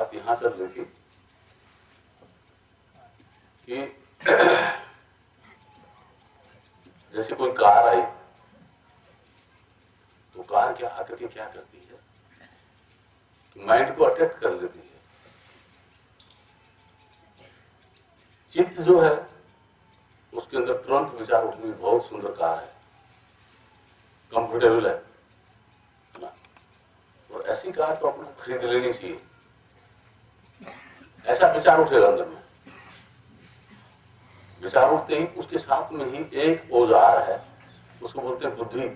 बात यहां चल रही थी कि जैसे कोई कार आई तो कार क्या आकर के क्या करती है कि माइंड को अट्रैक्ट कर लेती है। चित्त जो है उसके अंदर तुरंत विचार उठने, बहुत सुंदर कार है, कंफर्टेबल है ना, और ऐसी कार तो आपको खरीद लेनी चाहिए, ऐसा विचार उठेगा अंदर में। विचार उठते ही उसके साथ में ही एक औजार है, उसको बोलते हैं बुद्धि।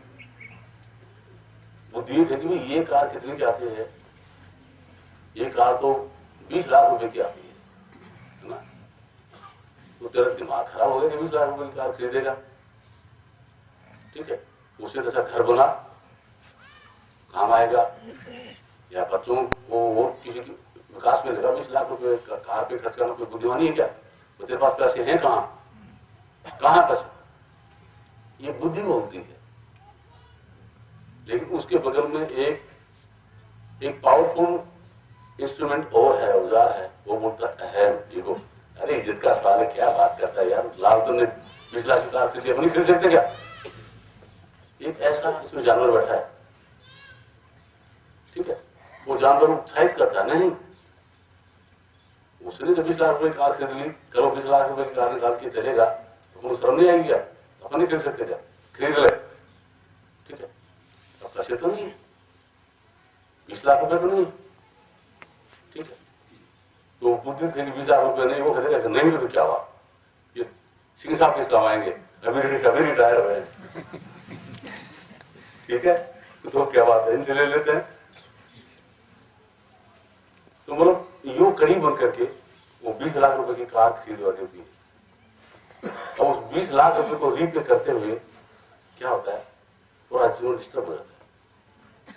बुद्धि कहती है ये कार कितने की आती है, ये कार तो 20 लाख रुपए की आती है ना, तो तेरा दिमाग खराब हो गया कि 20 लाख रुपए की कार खरीदेगा। ठीक है, उसे जैसा घर बना काम आएगा, या बच्चों को और किसी की विकास में लगा 20 लाख रुपए कार पे खर्च करना कोई बुद्धिमानी है क्या? तो तेरे पास पैसे हैं कहाँ पैसे? ये बुद्धि बोलती है। लेकिन उसके बगल में एक पावरफुल इंस्ट्रूमेंट और है, औजार है, वो बोलता है अहम, ईगो। अरे इज्जत का सवाल है, क्या बात करता है यार, लालचंद ने 20 लाख की कार खरीदी, अपनी खरीद सकते क्या? एक ऐसा इसमें जानवर बैठा है, ठीक है, वो जानवर उत्साहित करता है, नहीं उसने जो 20 लाख रुपए की कार खरीद ली, करो 20 लाख रुपए की कार निकाल के चलेगा तो शर्म नहीं आएगी क्या? अपन नहीं खरीद सकते क्या? खरीद ले, ठीक है, अब पैसे तो नहीं, 20 लाख रुपए तो नहीं, ठीक है, तो बुद्धि थे कि 20 लाख रुपए नहीं, वो कहेगा कि नहीं तो क्या हुआ, ये सिंह साहब किस काम आएंगे, कभी रिटायर हुए, ठीक है, तो क्या बात है, इनसे ले लेते हैं। तो मतलब यूं कड़ी बन करके वो 20 लाख रुपए की कार खरीदवा देती है। और उस 20 लाख रुपए को रीपे करते हुए क्या होता है, पूरा जीवन डिस्टर्ब हो जाता है,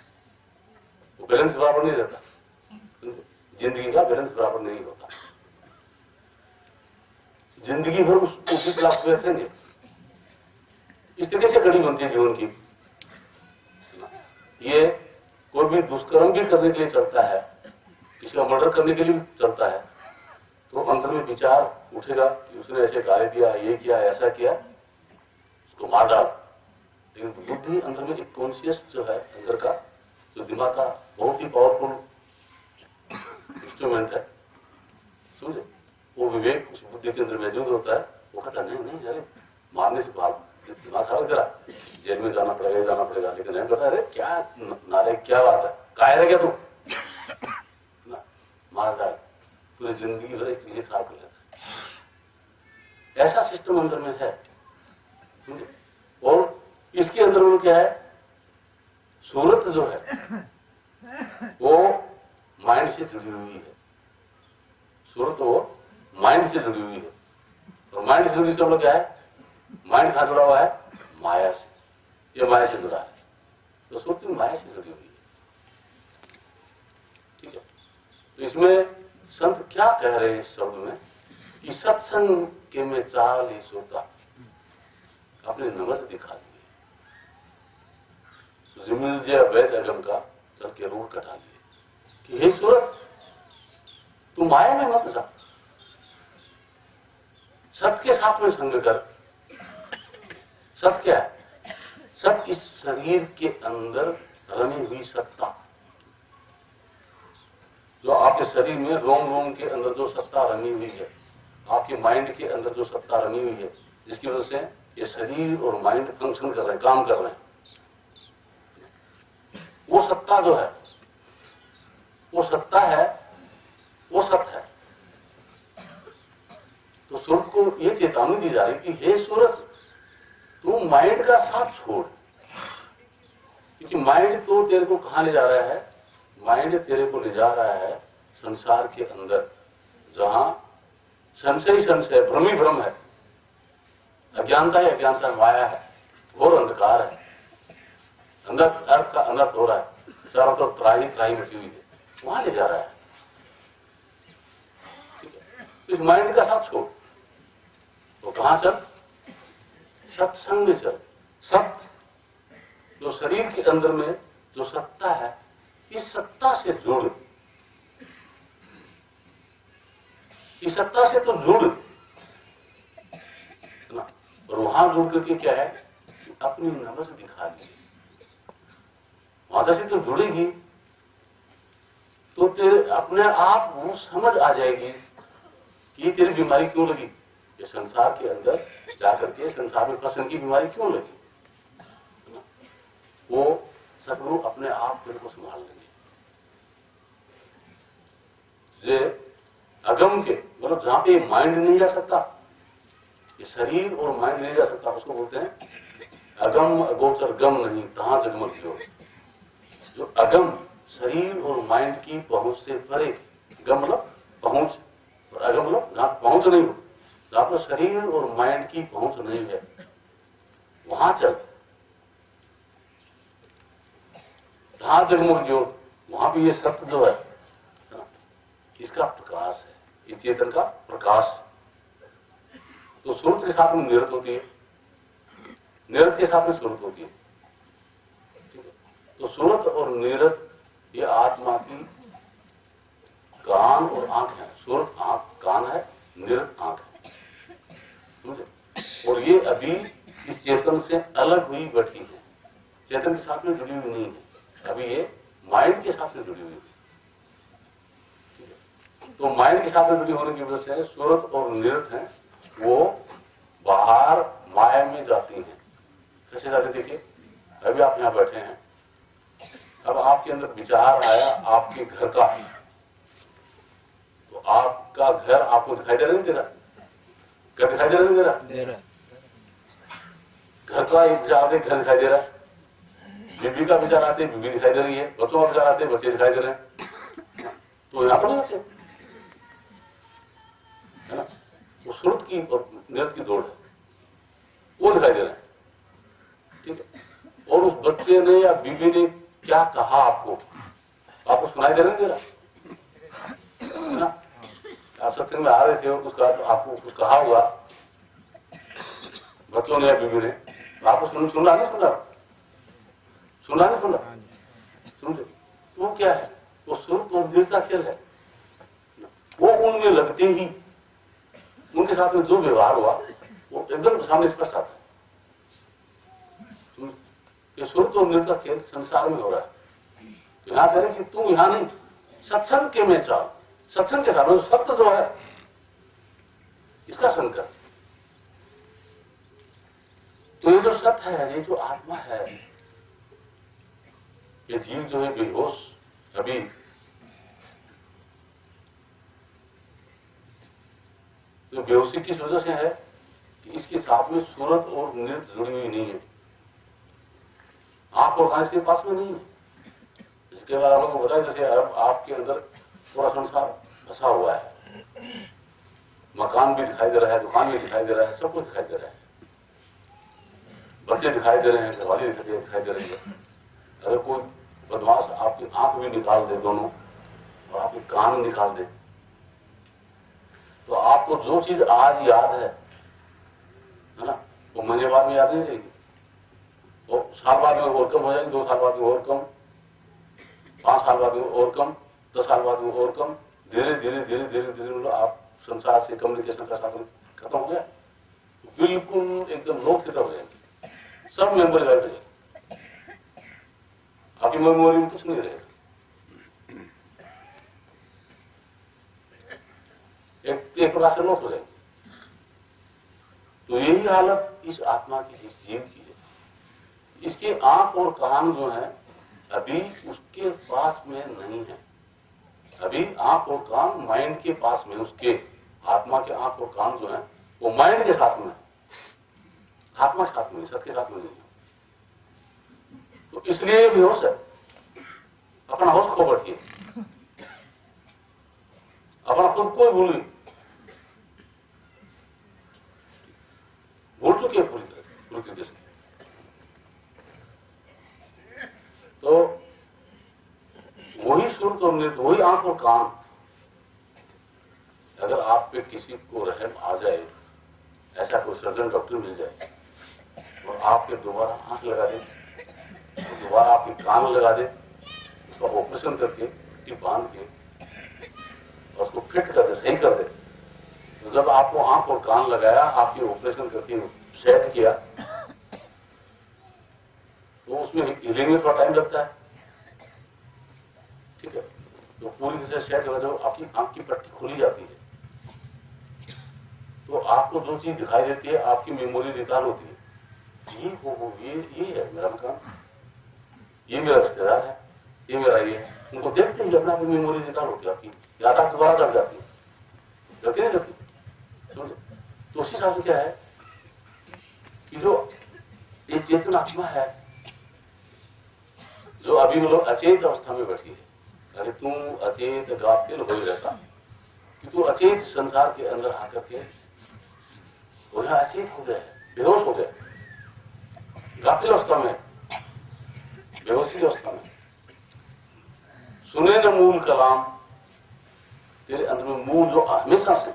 वो बैलेंस बराबर नहीं रहता, जिंदगी का बैलेंस बराबर नहीं होता। जिंदगी भर उस 20 लाख रुपए रखेंगे, इस तरीके से कड़ी बनती है जीवन की। ये कोई भी दुष्कर्म भी करने के लिए चलता है, किसी का मर्डर करने के लिए भी चलता है, तो अंदर में विचार उठेगा कि उसने ऐसे गाली दिया, ये किया, ऐसा किया, उसको मार डाल। लेकिन बुद्धि अंदर में एक कॉन्शियस जो है अंदर का, जो दिमाग का बहुत ही पावरफुल इंस्ट्रूमेंट है, समझे, वो विवेक उस बुद्धि के अंदर मौजूद होता है। वो कहता नहीं अरे मारने से भाग, दिमाग खराब करा, जेल में जाना पड़ेगा, लेकिन नहीं कहता अरे क्या नारे, क्या बात है, कायर है क्या तू, मार डाल, पूरी जिंदगी भर इस चीजें खराब कर लेता है। ऐसा सिस्टम अंदर में है, समझे। और इसके अंदर में क्या है, सूरत जो है वो माइंड से जुड़ी हुई है, सूरत वो माइंड से जुड़ी हुई है, और माइंड से जुड़ी से हम लोग क्या है, माइंड कहां जुड़ा हुआ है, माया से, ये माया से जुड़ा है, तो सूरत माया से जुड़ी हुई है, ठीक है। तो इसमें संत क्या कह रहे हैं इस शब्द में कि सत्संग के में चाल ही सोता, अपने नमस दिखा दिए, जिमिल वैद अगम का चल के रूढ़ कटा लिए कि हे सूरत तू माया में मत जा, सत्य के साथ में संग कर। सत्य क्या है, सत्य इस शरीर के अंदर रमी हुई सत्ता, जो आपके शरीर में रोम रोम के अंदर जो सत्ता रमी हुई है, आपके माइंड के अंदर जो सत्ता रमी हुई है, जिसकी वजह से ये शरीर और माइंड फंक्शन कर रहे हैं, काम कर रहे हैं, वो सत्ता जो है, वो सत्ता है, वो सत्य है। तो सूरत को ये चेतावनी दी जा रही कि हे सूरत तू माइंड का साथ छोड़, क्योंकि माइंड तो तेरे को कहां ले जा रहा है, माइंड तेरे को ले जा रहा है संसार के अंदर, जहां संशय भ्रम ही भ्रम है, अज्ञानता है, अज्ञानता माया है, घोर अंधकार है, अंदर अर्थ का अनर्थ हो रहा है, चारों तरफ त्राही मची हुई है, वहां ले जा रहा है, ठीक है। इस माइंड का साथ छोड़, तो कहां चल, सत्संग में चल। सत्य जो शरीर के अंदर में जो सत्ता है, इस सत्ता से जुड़, इस सत्ता से तो जुड़, है ना। और वहां जुड़ करके क्या है, अपनी नब्ज दिखा ली, वहां से तो जुड़ेगी तो तेरे अपने आप वो समझ आ जाएगी कि ये तेरी बीमारी क्यों लगी, ये संसार के अंदर जाकर के संसार में फंसने की बीमारी क्यों लगी, है ना। वो सतगुरु अपने आप तेरे को संभाल लेंगे। ये अगम के मतलब जहां पे माइंड नहीं जा सकता, ये शरीर और माइंड नहीं जा सकता, उसको बोलते हैं अगम अगोचर गम नहीं तहां जगमग ज्योत। जो अगम शरीर और माइंड की पहुंच से परे, गम मतलब पहुंच और अगम मतलब जहां पहुंच नहीं हो, जहां पर शरीर और माइंड की पहुंच नहीं है, वहां चल, तहां जगमग ज्योत। वहां भी ये सत्य जो है ना, इसका प्रकाश है, इस चेतन का प्रकाश है। तो सुरत के साथ में निरत होती है, निरत के साथ में सुरत होती है, ठीक है। तो सुरत और निरत ये आत्मा की कान और आंख है। सुरत आंख कान है, निरत आंख है, समझे। और ये अभी इस चेतन से अलग हुई बैठी है, चेतन के साथ में जुड़ी हुई नहीं है, अभी ये माइंड के साथ में जुड़ी हुई है। तो माइंड के साथ में जुड़ी होने की वजह से सुरत और निरत है वो बाहर माया में जाती हैं। कैसे जाते देखिए, अभी आप यहां बैठे हैं, अब आपके अंदर विचार आया आपके घर का, तो आपका घर आपको दिखाई दे रहा नहीं दे रहा, घर दिखाई दे रहा नहीं दे रहा, घर का एक विचार आते घर दिखाई दे रहा है, बीबी का विचार आते बीबी दिखाई दे रही है, बच्चों का विचार आते बच्चे दिखाई दे रहे हैं, तो यहां पर बच्चे है ना। वो सुरत की और निरत की दौड़ है, वो दिखाई दे रहा है, ठीक है। और उस बच्चे ने या बीबी ने क्या कहा आपको सुनाई दे रहा है ना। आप सत्संग में आ रहे थे और कुछ कहा, तो आपको कुछ कहा हुआ बच्चों ने या बीबी ने, तो आपको सुना नहीं सुन रहा, समझे। तो वो क्या है, वो सुरत और निरत का खेल है। वो उनमें लगते ही उनके साथ में जो व्यवहार हुआ वो एकदम सामने स्पष्ट आता है। ये सुरत और निरत का खेल संसार में हो रहा है। तो यहां करें कि तुम यहां नहीं, सत्संग के में चाल, सत्संग के साथ सत्य जो है इसका संकर। तो ये जो सत्य है, ये जो आत्मा है, ये जीव जो है बेहोश अभी, तो बेहोशी किस वजह से है कि इसके साथ में सूरत और निरत जुड़ी हुई नहीं है, आंख और कान इसके पास में नहीं है। इसके बाद आपको बताया जैसे अब आपके अंदर पूरा संसार फंसा हुआ है, मकान भी दिखाई दे रहा है, दुकान भी दिखाई दे रहा है, सब कुछ दिखाई दे रहा है, बच्चे दिखाई दे रहे हैं, घरवाली दिखाई दे रही है। अगर कोई बदमाश आपकी आंख भी निकाल दे दोनों और आपके कान निकाल दे, तो आपको जो चीज आज याद है ना, वो महीने बाद में याद नहीं रहेगी, और साल बाद में और कम हो जाएगी, 2 साल बाद में और कम, 5 साल बाद में और कम, 10 साल बाद में और कम, धीरे धीरे धीरे धीरे धीरे मतलब आप संसार से कम्युनिकेशन का साधन खत्म हो गया, बिल्कुल एकदम लोग खत्म हो जाएंगे, सब मेमोरी गायब हो जाएगी, आपकी मेमोरी में कुछ नहीं रहेगा। एक प्रकार से लॉस हो जाएगी। तो यही हालत इस आत्मा की, इस जीव की है। इसके आंख और कान जो है अभी उसके पास में नहीं है, अभी आंख और कान माइंड के पास में, उसके आत्मा के आंख और कान जो है वो माइंड के साथ में है, आत्मा के साथ में, सत्य के साथ में नहीं है। तो इसलिए बेहोश है, अपना होश खो बैठी है, अपना खुद को भूल चुकी है पूरी तरीके से। तो वही सुरत और निरत, वही आंख और कान, अगर आप पे किसी को रहम आ जाए, ऐसा कोई सर्जन डॉक्टर मिल जाए और आपके दोबारा आंख लगा दे, तो दोबारा आपके कान लगा दे, उसका ऑपरेशन करके टिप बांध के और उसको फिट कर दे, सही कर दे, तो जब आपको आंख और कान लगाया, आपकी ऑपरेशन करके सेट किया, तो उसमें हीलिंग में थोड़ा टाइम लगता है, ठीक है। तो पूरी तरह से सेट हो जो आपकी आंख की पट्टी खुली जाती है, तो आपको जो चीज दिखाई देती है आपकी मेमोरी रिकॉल होती है, ये है मेरा मकान, ये मेरा रिश्तेदार है, ये मेरा ये है। उनको देखते ही अपना मेमोरी रिकॉल होती है, आपकी याद आप दोबारा कर जाती है, गलती नहीं करती, समझे। तो उसी हिसाब से क्या है कि जो एक चेतन आत्मा है जो अभी मतलब अचेत अवस्था में बैठी है, अरे तू अचेत गाफिल हो ही रहता कि तू अचेत संसार के अंदर आकर के और यहाँ अचेत हो गया है, बेहोश हो गया, गाफिल अवस्था में, बेहोशी की अवस्था में। सुने न मूल कलाम, तेरे अंदर में मूल जो हमेशा से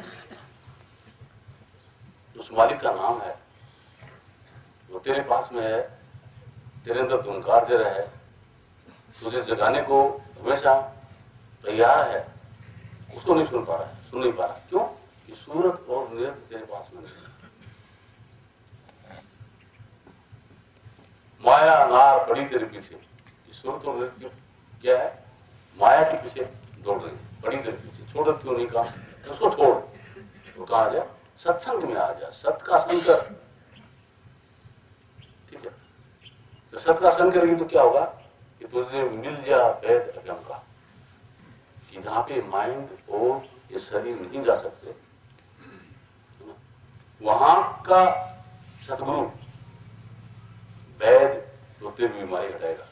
उस मालिक का नाम है वो तेरे पास में है, तेरे अंदर धुनकार दे रहा है, तुझे जगाने को हमेशा तैयार है, उसको नहीं सुन पा रहा है, सुन नहीं पा रहा। क्यों? कि सूरत और नृत्य तेरे पास में नहीं। माया नार पड़ी तेरे पीछे, सूरत और नृत्य क्या है? माया के पीछे दौड़ रही है, पड़ी तेरे पीछे। छोड़त क्यों नहीं कहा? उसको छोड़, वो कहा जा सत्संग में आ जा, सत का संग कर, ठीक है। तो सत का संग करेगी तो क्या होगा कि तुझे मिल जा वैद अगम का, कि जहां पे माइंड और ये शरीर नहीं जा सकते, वहां का सतगुरु वैद तो तेरी बीमारी हटाएगा,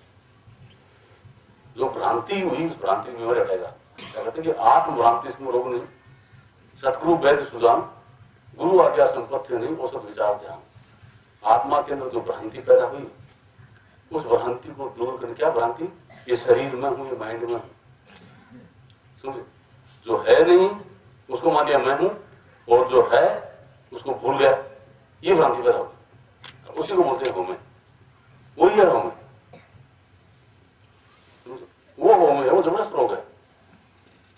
जो भ्रांति हुई उस भ्रांति की बीमारी हटाएगा। क्या कहते हैं कि आत्म भ्रांति से रोग नहीं, सतगुरु वैद सुजान, गुरु आज्ञा संपत्ति नहीं, वो सब विचार ध्यान। आत्मा के अंदर जो भ्रांति पैदा हुई उस भ्रांति को दूर करने, क्या भ्रांति? ये शरीर में हूं, ये माइंड में हूं, समझे। जो है नहीं उसको मान लिया मैं हूं, और जो है उसको भूल गया, ये भ्रांति पैदा होगी, उसी को बोलते हैं होमे। वही है होमे, वो होमे है, वो जबरदस्त रोग है।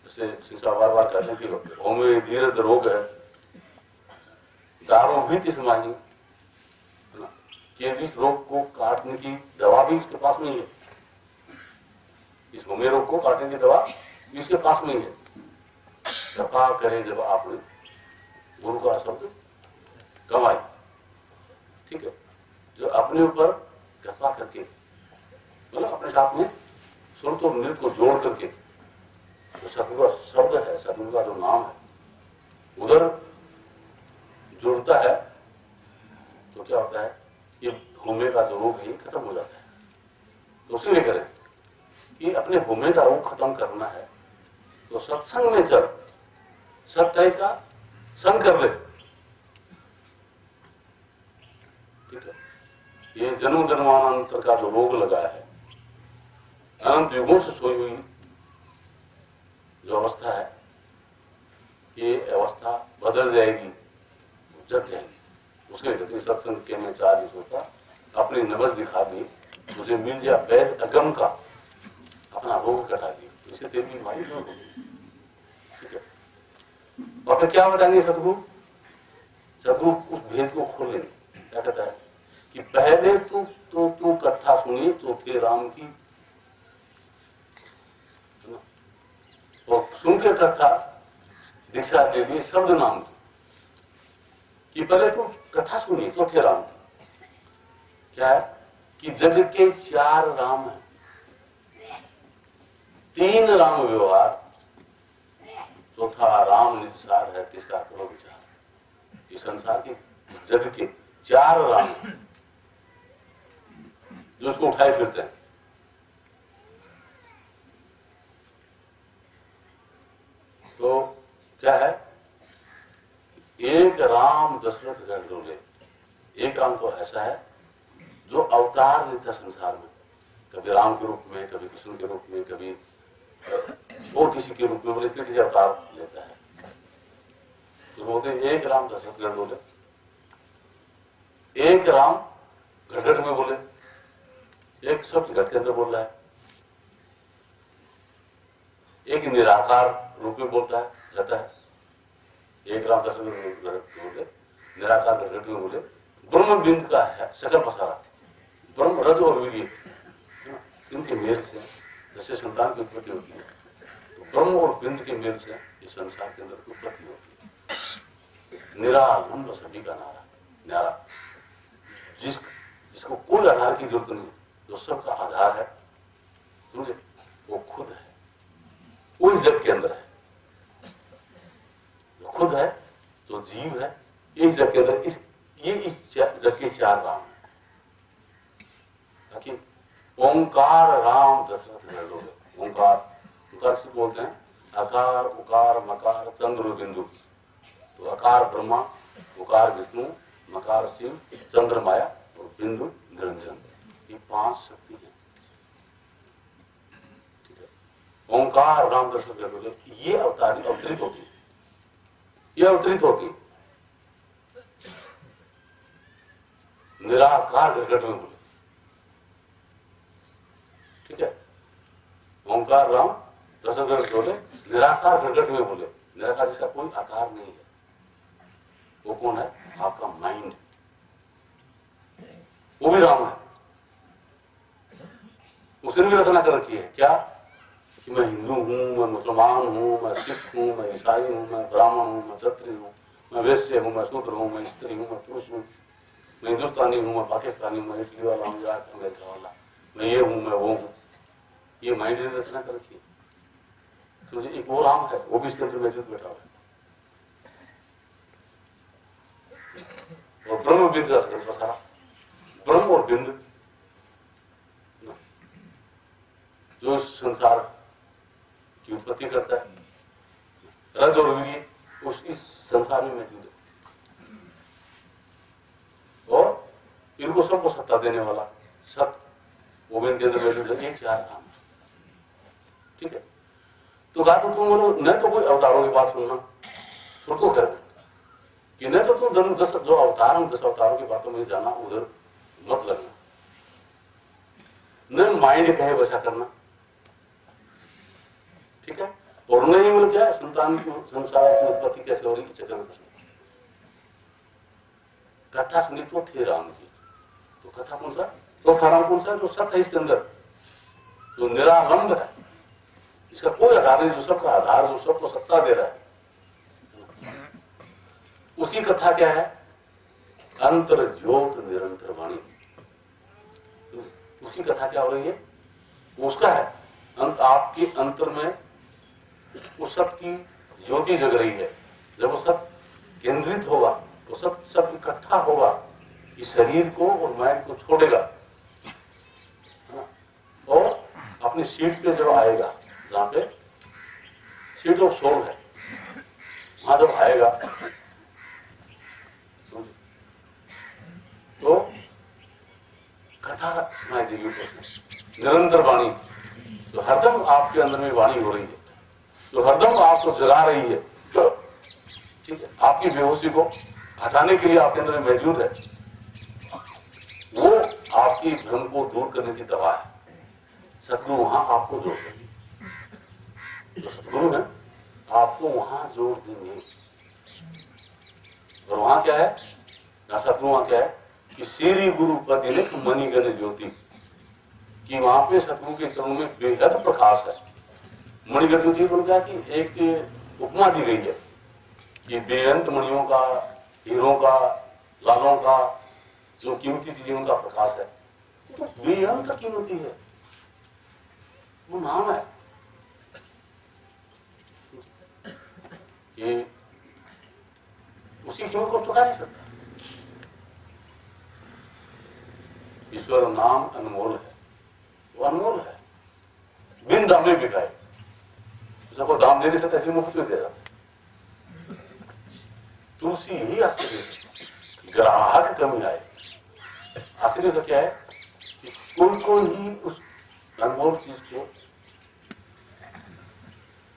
जैसे शिक्षा बार बार कहते हैं कि होमे धीरे रोग है, दारू भी तिस माही, है ना, कि इस रोग को काटने की दवा भी इसके पास में ही है, इस होमे रोग को काटने की दवा भी इसके पास में ही है। कृपा करें जब आपने गुरु का शब्द कमाई, ठीक है, जो अपने ऊपर कृपा करके, मतलब अपने साथ में सुर और नृत्य को जोड़ करके जो सतगुरु का शब्द है, सतगुरु का जो नाम है, उधर जुड़ता है, तो क्या होता है? ये होमे का जो रोग है ये खत्म हो जाता है। तो उसी में करें कि अपने होमे का रोग खत्म करना है तो सत्संग में चल, सत्य है इसका संग कर ले, ठीक है। ये जन्म जन्मांतर का जो रोग लगा है, अनंत युगों से सोई हुई जो अवस्था है, ये अवस्था बदल जाएगी, जग जाएगी। उसके कहते सत्संग के में चार ही सोता, अपनी नबज दिखा दी, मुझे मिल गया वैद अगम का, अपना रोग कटा दी, इसे तेरी बीमारी दूर होगी, ठीक है। और फिर क्या बताएंगे सतगुरु? सतगुरु उस भेद को खोल लेंगे। क्या कहता है कि पहले तू कथा सुनी तो थे राम की, और सुन के कथा दीक्षा ले ली शब्द नाम की, कि पहले तू कथा सुनी तो थे राम की। क्या है कि जग के चार राम है, तीन राम व्यवहार, चौथा राम निसार है, किसका करो विचार। इस संसार के जग के चार राम जो उसको उठाए फिरते हैं। तो क्या है? एक राम दशरथ घर डोले। एक राम तो ऐसा है जो अवतार लेता संसार में, कभी राम के रूप में, कभी कृष्ण के रूप में, कभी और किसी के रूप में, बोले इसलिए किसी अवतार लेता है। तो बोलते हैं एक राम दशरथ घर बोले, एक राम घट में बोले, एक सब घट के अंदर बोल रहा है, एक निराकार रूप में बोलता है रहता है, एक राम दर्शन बोले, निराकार घट में बोले, ब्रह्म बिंद का है सकल पसारा, ब्रह्म रज और वीर्य इनके मेल से जैसे संतान की उत्पत्ति होती है, तो ब्रह्म और बिंद के मेल से इस संसार के अंदर उत्पत्ति होती है। निरालंब सभी का न्यारा, जिसको कोई आधार की जरूरत नहीं, जो सबका आधार है, समझे, वो खुद है, वो इस जग के अंदर है, जो खुद है, जो जीव है, ये इस जग के अंदर, ये इस जग के चार राम है। ताकि ओंकार राम दशरथ हृदय, ओंकार से बोलते हैं अकार उकार मकार चंद्र बिंदु। तो अकार ब्रह्मा, उकार विष्णु, मकार शिव, चंद्र माया और बिंदु निरंजन, ये 5 शक्ति है। ठीक है, ओंकार राम दशरथ हृदय, ये अवतरित होती, ये अवतरित होती निराकार घट में बोले। ठीक है, ओंकार राम दशरथ बोले, निराकार घट में बोले, निराकार जिसका कोई आकार नहीं है, वो कौन है? आपका माइंड, वो भी राम है। उसने भी रचना कर रखी है क्या कि मैं हिंदू हूं, मैं मुसलमान हूं, मैं सिख हूं, मैं ईसाई हूं, मैं ब्राह्मण हूं, मैं क्षत्रिय हूं, मैं वैश्य हूं, मैं शूद्र हूं, मैं स्त्री हूं, मैं पुरुष हूं, मैं हिंदुस्तानी हूं, मैं पाकिस्तानी हूं, मैं इटली वाला हूं, इराक अमेरिका वाला, मैं ये हूं, मैं वो हूं। ये माइंड ने रचना कर रखी है। तो एक वो राम है, वो भी इसके अंदर मौजूद बैठा हुआ है। और ब्रह्म बिंद का सकल पसारा, ब्रह्म और बिंद जो संसार की उत्पत्ति करता है, रज और वीर्य उस इस संसार में मौजूद है, और इनको सबको सत्ता देने वाला सत, वो भी इनके अंदर मौजूद है। एक चार राम। ठीक है, तो कहा तो तुम बोलो न तो कोई अवतारों की बात सुनना, सुन तो कर कि न तो तुम 10 जो अवतार हैं 10 अवतारों की बातों में जाना, उधर मत लगना, न माइंड कहे वैसा करना। ठीक है, और नहीं बोल क्या संतान की संसार की उत्पत्ति कैसे हो रही है चक्र में। कथा सुनी तो थे राम की, तो कथा कौन सा? चौथा राम कौन सा? जो सत्य है इसके अंदर, जो निरालंब है, इसका कोई आधार नहीं, जो सबका आधार, जो सबको सत्ता दे रहा है, उसकी कथा क्या है? अंतर ज्योत निरंतर वाणी। उसकी कथा क्या हो रही है? उसका है अंत, आपके अंतर में उस सब की ज्योति जग रही है। जब वो सब केंद्रित होगा, वो सब इकट्ठा होगा, इस शरीर को और माइंड को छोड़ेगा और अपनी सीट पे जब आएगा, जहां पे सीट ऑफ सोल है, वहां जब आएगा तो कथा सुनाई देगी ऊपर से, निरंतर वाणी, जो हरदम आपके अंदर में वाणी हो रही है, जो हरदम आपको जगा रही है। तो ठीक है, आपकी बेहोशी को हटाने के लिए आपके अंदर में मौजूद है, वो आपकी भ्रम को दूर करने की दवा है। सतगुरु वहां आपको जोड़ देंगे, जो सतगुरु है आपको वहां जोड़ देंगे। और वहां क्या है? सतगुरु वहां क्या है कि श्री गुरु पद मणिगण ज्योति, कि वहां पे सतगुरु के चरणों में बेहद प्रकाश है। मणिगण ज्योति बोल गया कि एक उपमा दी गई है कि बेअंत मणियों का, हीरों का, लालों का, जो कीमती चीजें उनका प्रकाश है, तो बेअंत कीमती है, वो नाम है कि उसकी कीमत को चुका नहीं सकता। ईश्वर नाम अनमोल है, वो अनमोल है, बिन दाम में बिकाए, सबको दाम देने से तैसे मुफ्त में दे रहा। तुलसी ही आश्चर्य, ग्राहक कमी आए। आश्चर्य का क्या है कि उनको ही उस अनमोल चीज को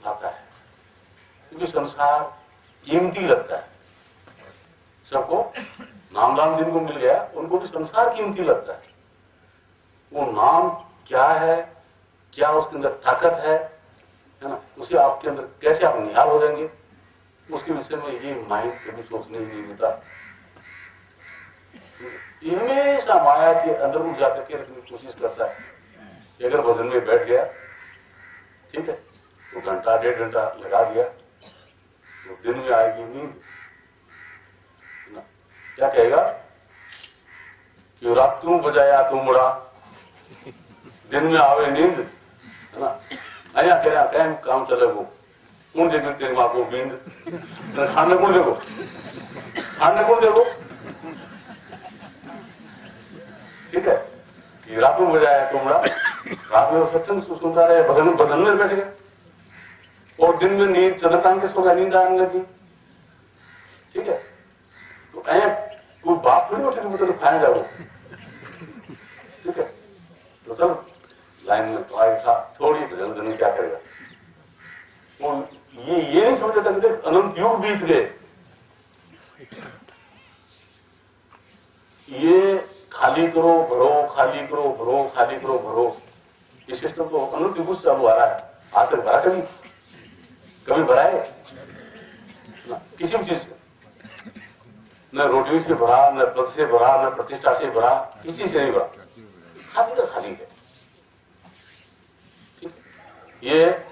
लाता है, क्योंकि संसार कीमती लगता है सबको। नाम दाम जिनको मिल गया उनको भी संसार कीमती लगता है। वो नाम क्या है, क्या उसके अंदर ताकत है ना, उसे आपके अंदर कैसे आप निहाल हो जाएंगे, उसके विषय में ये माइंड कभी सोचने ही नहीं देता। ये हमेशा माया के अंदर उठ जाकर के रखने की कोशिश करता है कि अगर भजन में बैठ गया, ठीक है, तो घंटा 1.5 घंटा लगा दिया, तो दिन में आएगी नींद ना। क्या कहेगा कि रात तू बजाया तू मुड़ा, दिन में आवे नींद, है ना। अया कह रहा कैम काम चले वो कौन देखे तेरी माँ को नींद, खाने कौन देखो, खाने कौन देखो, ठीक है। कि रात में बजाया तुमड़ा, रात में सत्संग सुनता रहे, भजन में बैठ गए, और दिन में नींद चलतान के सो गया, नींद आने लगी, ठीक है। तो ऐ कोई बात थोड़ी उठे तो खाया जाओ, ठीक है। तो चल लाइन में तो आएगा, थोड़ी भजन क्या करेगा। वो ये नहीं समझता था कि अनंत युग बीत गए, ये खाली करो भरो, खाली करो भरो, खाली करो भरो, ये सिस्टम तो अनंत युग से चालू आ रहा है। आज तक भरा कभी, कभी भरा है ना, किसी भी चीज से, न रोटियों से भरा, न पद से भरा, न प्रतिष्ठा से भरा, किसी से नहीं भरा, खाली का खाली है। ठीक, ये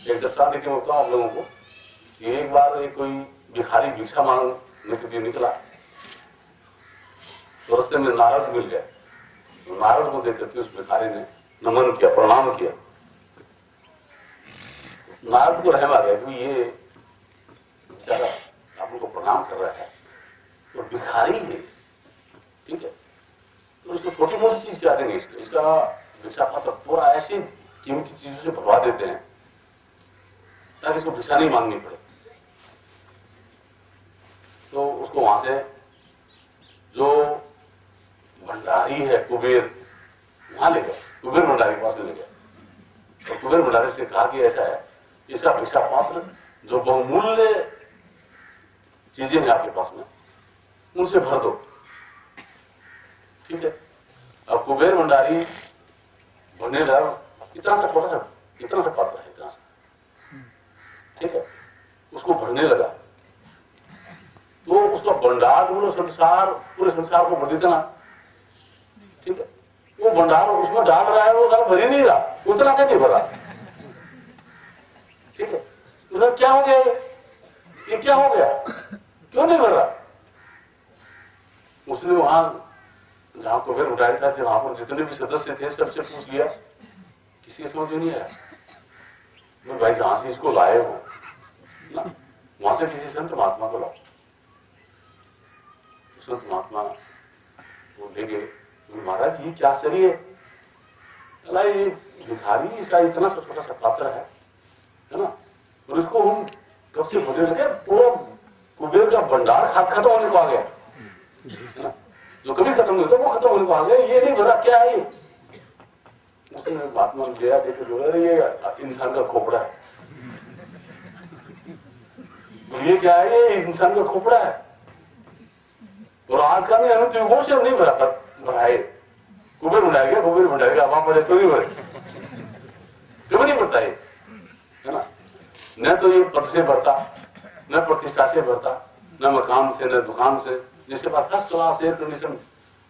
एक दृष्टांत देके मैं बताऊं आप लोगों को कि एक बार एक कोई भिखारी भिक्षा मांगने के लिए निकला, तो रास्ते में नारद मिल गए। तो नारद को देख करके उस भिखारी ने नमन किया, प्रणाम किया। नारद को रहम आ गया कि ये बेचारा आप उनको प्रणाम कर रहा है, तो भिखारी है, ठीक है, तो इसको छोटी मोटी चीज क्या देंगे, इसका भिक्षा पात्र पूरा ऐसी कीमती चीजों से भरवा देते हैं ताकि इसको भिक्षा नहीं मांगनी पड़े। तो उसको वहां से जो भंडारी है कुबेर, वहां ले गया, कुबेर भंडारी के पास में ले गया। और कुबेर भंडारी से कहा कि ऐसा है, इसका भिक्षा पात्र जो बहुमूल्य चीजें हैं आपके पास में, उनसे भर दो, ठीक है। अब कुबेर भंडारी भरने लगा, इतना सा छोटा सा, इतना सा पात्र है, इतना सा, ठीक है, उसको भरने लगा। तो उसका भंडार बोलो संसार, पूरे संसार को भर देना, ठीक है। वो भंडार उसमें डाल रहा है, वो भर ही नहीं रहा, उतना सा नहीं भरा, ठीक है। उधर क्या हो गया, ये क्या हो गया, क्यों नहीं भर रहा। उसने वहां जहां कुबेर उठाया था, वहां पर जितने भी सदस्य थे सबसे पूछ लिया, किसी समझ में नहीं आया। तो भाई जहां से इसको लाए हो ना, वहां से किसी संत महात्मा को लाओ। संत महात्मा वो ले गए, महाराज ये क्या आश्चर्य है, ये भिखारी, इसका इतना सा छोटा सा पात्र है ना, और इसको हम कब से भरने लगे, पूरा कुबेर का भंडार खत्म होने को आ गया, जो कभी खत्म नहीं होता वो खत्म होने को आ गया, ये नहीं भरा, क्या है। उसने महात्मा गया देखे, अरे ये इंसान का खोपड़ा है, ये क्या है, ये इंसान का खोपड़ा है, और आज का नहीं अनंत युगों से नहीं भरा है। कुबेर भंडारी गया, कुबेर भंडारी का वहां पर तो नहीं भरे, क्यों नहीं भरता है ना। न तो ये पद से भरता, न प्रतिष्ठा से भरता, न मकान से, न दुकान से। जिसके पास फर्स्ट क्लास एयर कंडीशन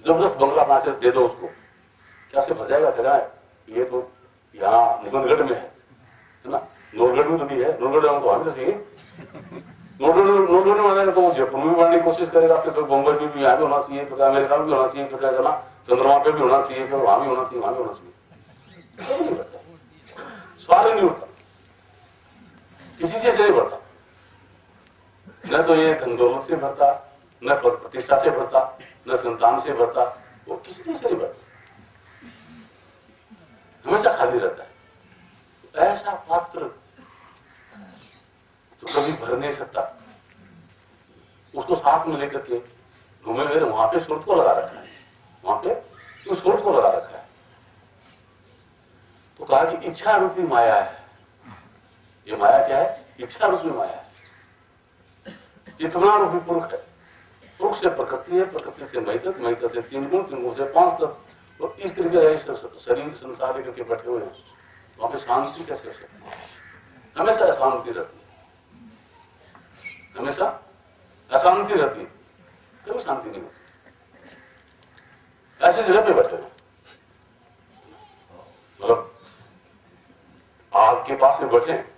जबरदस्त बंगला बना के दे दो उसको, क्या से भर जाएगा, कह रहा है ये तो यहाँ निबंधगढ़ में है ना, नोरगढ़ में तो नहीं है, नोरगढ़ तो हमें तो चाहिए, नोरगढ़ में आने तो वो जयपुर में भी बढ़ने की कोशिश करेगा, फिर बम्बई में भी यहाँ भी होना चाहिए, फिर अमेरिका में भी होना चाहिए, फिर क्या करना चंद्रमा पे भी होना चाहिए, फिर वहां भी होना चाहिए, वहां भी होना चाहिए, सवाल ही नहीं उठता, किसी चीज से नहीं भरता। न तो ये धन दौलत से भरता, न प्रतिष्ठा से भरता, न संतान से भरता, वो किसी चीज से नहीं भरता, हमेशा खाली रहता है। ऐसा पात्र तो कभी भर नहीं सकता। उसको साथ में लेकर के घूमे मेरे, वहां पे सूरत को लगा रखा है, वहां पे तो सूरत को लगा रखा है। तो कहा कि इच्छा रूपी माया है, ये माया क्या है, इच्छा रूपी माया है। चेतना रूपी पुरुष है, पुरुष से प्रकृति है, प्रकृति से मैथत, मैथत से 3 गुण, 3 गुण से 5 तत्व, और इस तरीके शरीर संसार लेकर के बैठे हुए हैं। वहां पे शांति कैसे हो सकती है, हमेशा अशांति रहती है। हमेशा अशांति रहती है, कभी शांति नहीं होती। ऐसी जगह पे बैठे हैं, मतलब आग के पास में बैठे हैं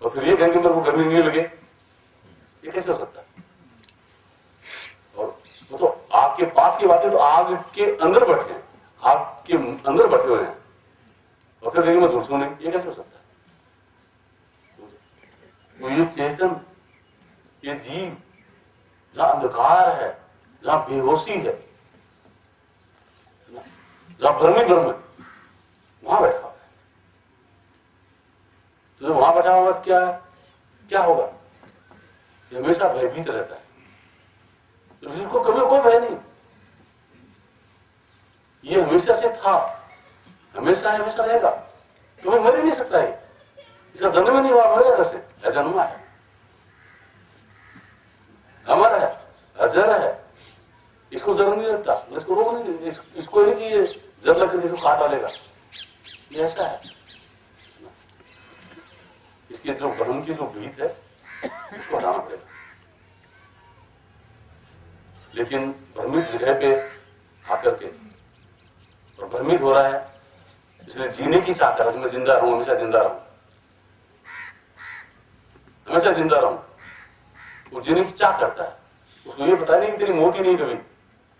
तो फिर ये कहेंगे मेरे को गर्मी नहीं लगे, ये कैसे हो सकता है? और वो तो आग के पास की बात है, तो आग के अंदर बैठे हैं, आग के अंदर बैठे हुए हैं और फिर कहेंगे मैं झूठ नहीं, ये कैसे हो सकता है? तो ये चेतन, ये जीव जहां अंधकार है, जहां बेहोशी है, जहां भ्रम वहां बैठा हुआ है। तो जब वहां बैठा हुआ क्या होगा? ये हमेशा भयभीत रहता है, तो जिसको कभी कोई भय नहीं, ये हमेशा से था, हमेशा रहेगा, कभी मर ही नहीं सकता है, इसका जन्म ही नहीं हुआ, मरेगा कैसे? अजन्मा है, अमर है, अजर है, इसको जन्म नहीं लगता, इसको रोक नहीं, इसको नहीं कि ये जब लग इसको काट डालेगा, ये ऐसा है। इसके जो भ्रम की जो भीत है उसको हटाना पड़ेगा। लेकिन भ्रमित जगह पे आकर के और भ्रमित हो रहा है, इसलिए जीने की चाह कर रहा है, मैं जिंदा रहूं, हमेशा जिंदा रहूं, हमेशा जिंदा रहूं, वो जीने की चाह करता है। उसको ये बताया नहीं कि तेरी मौत ही नहीं कभी,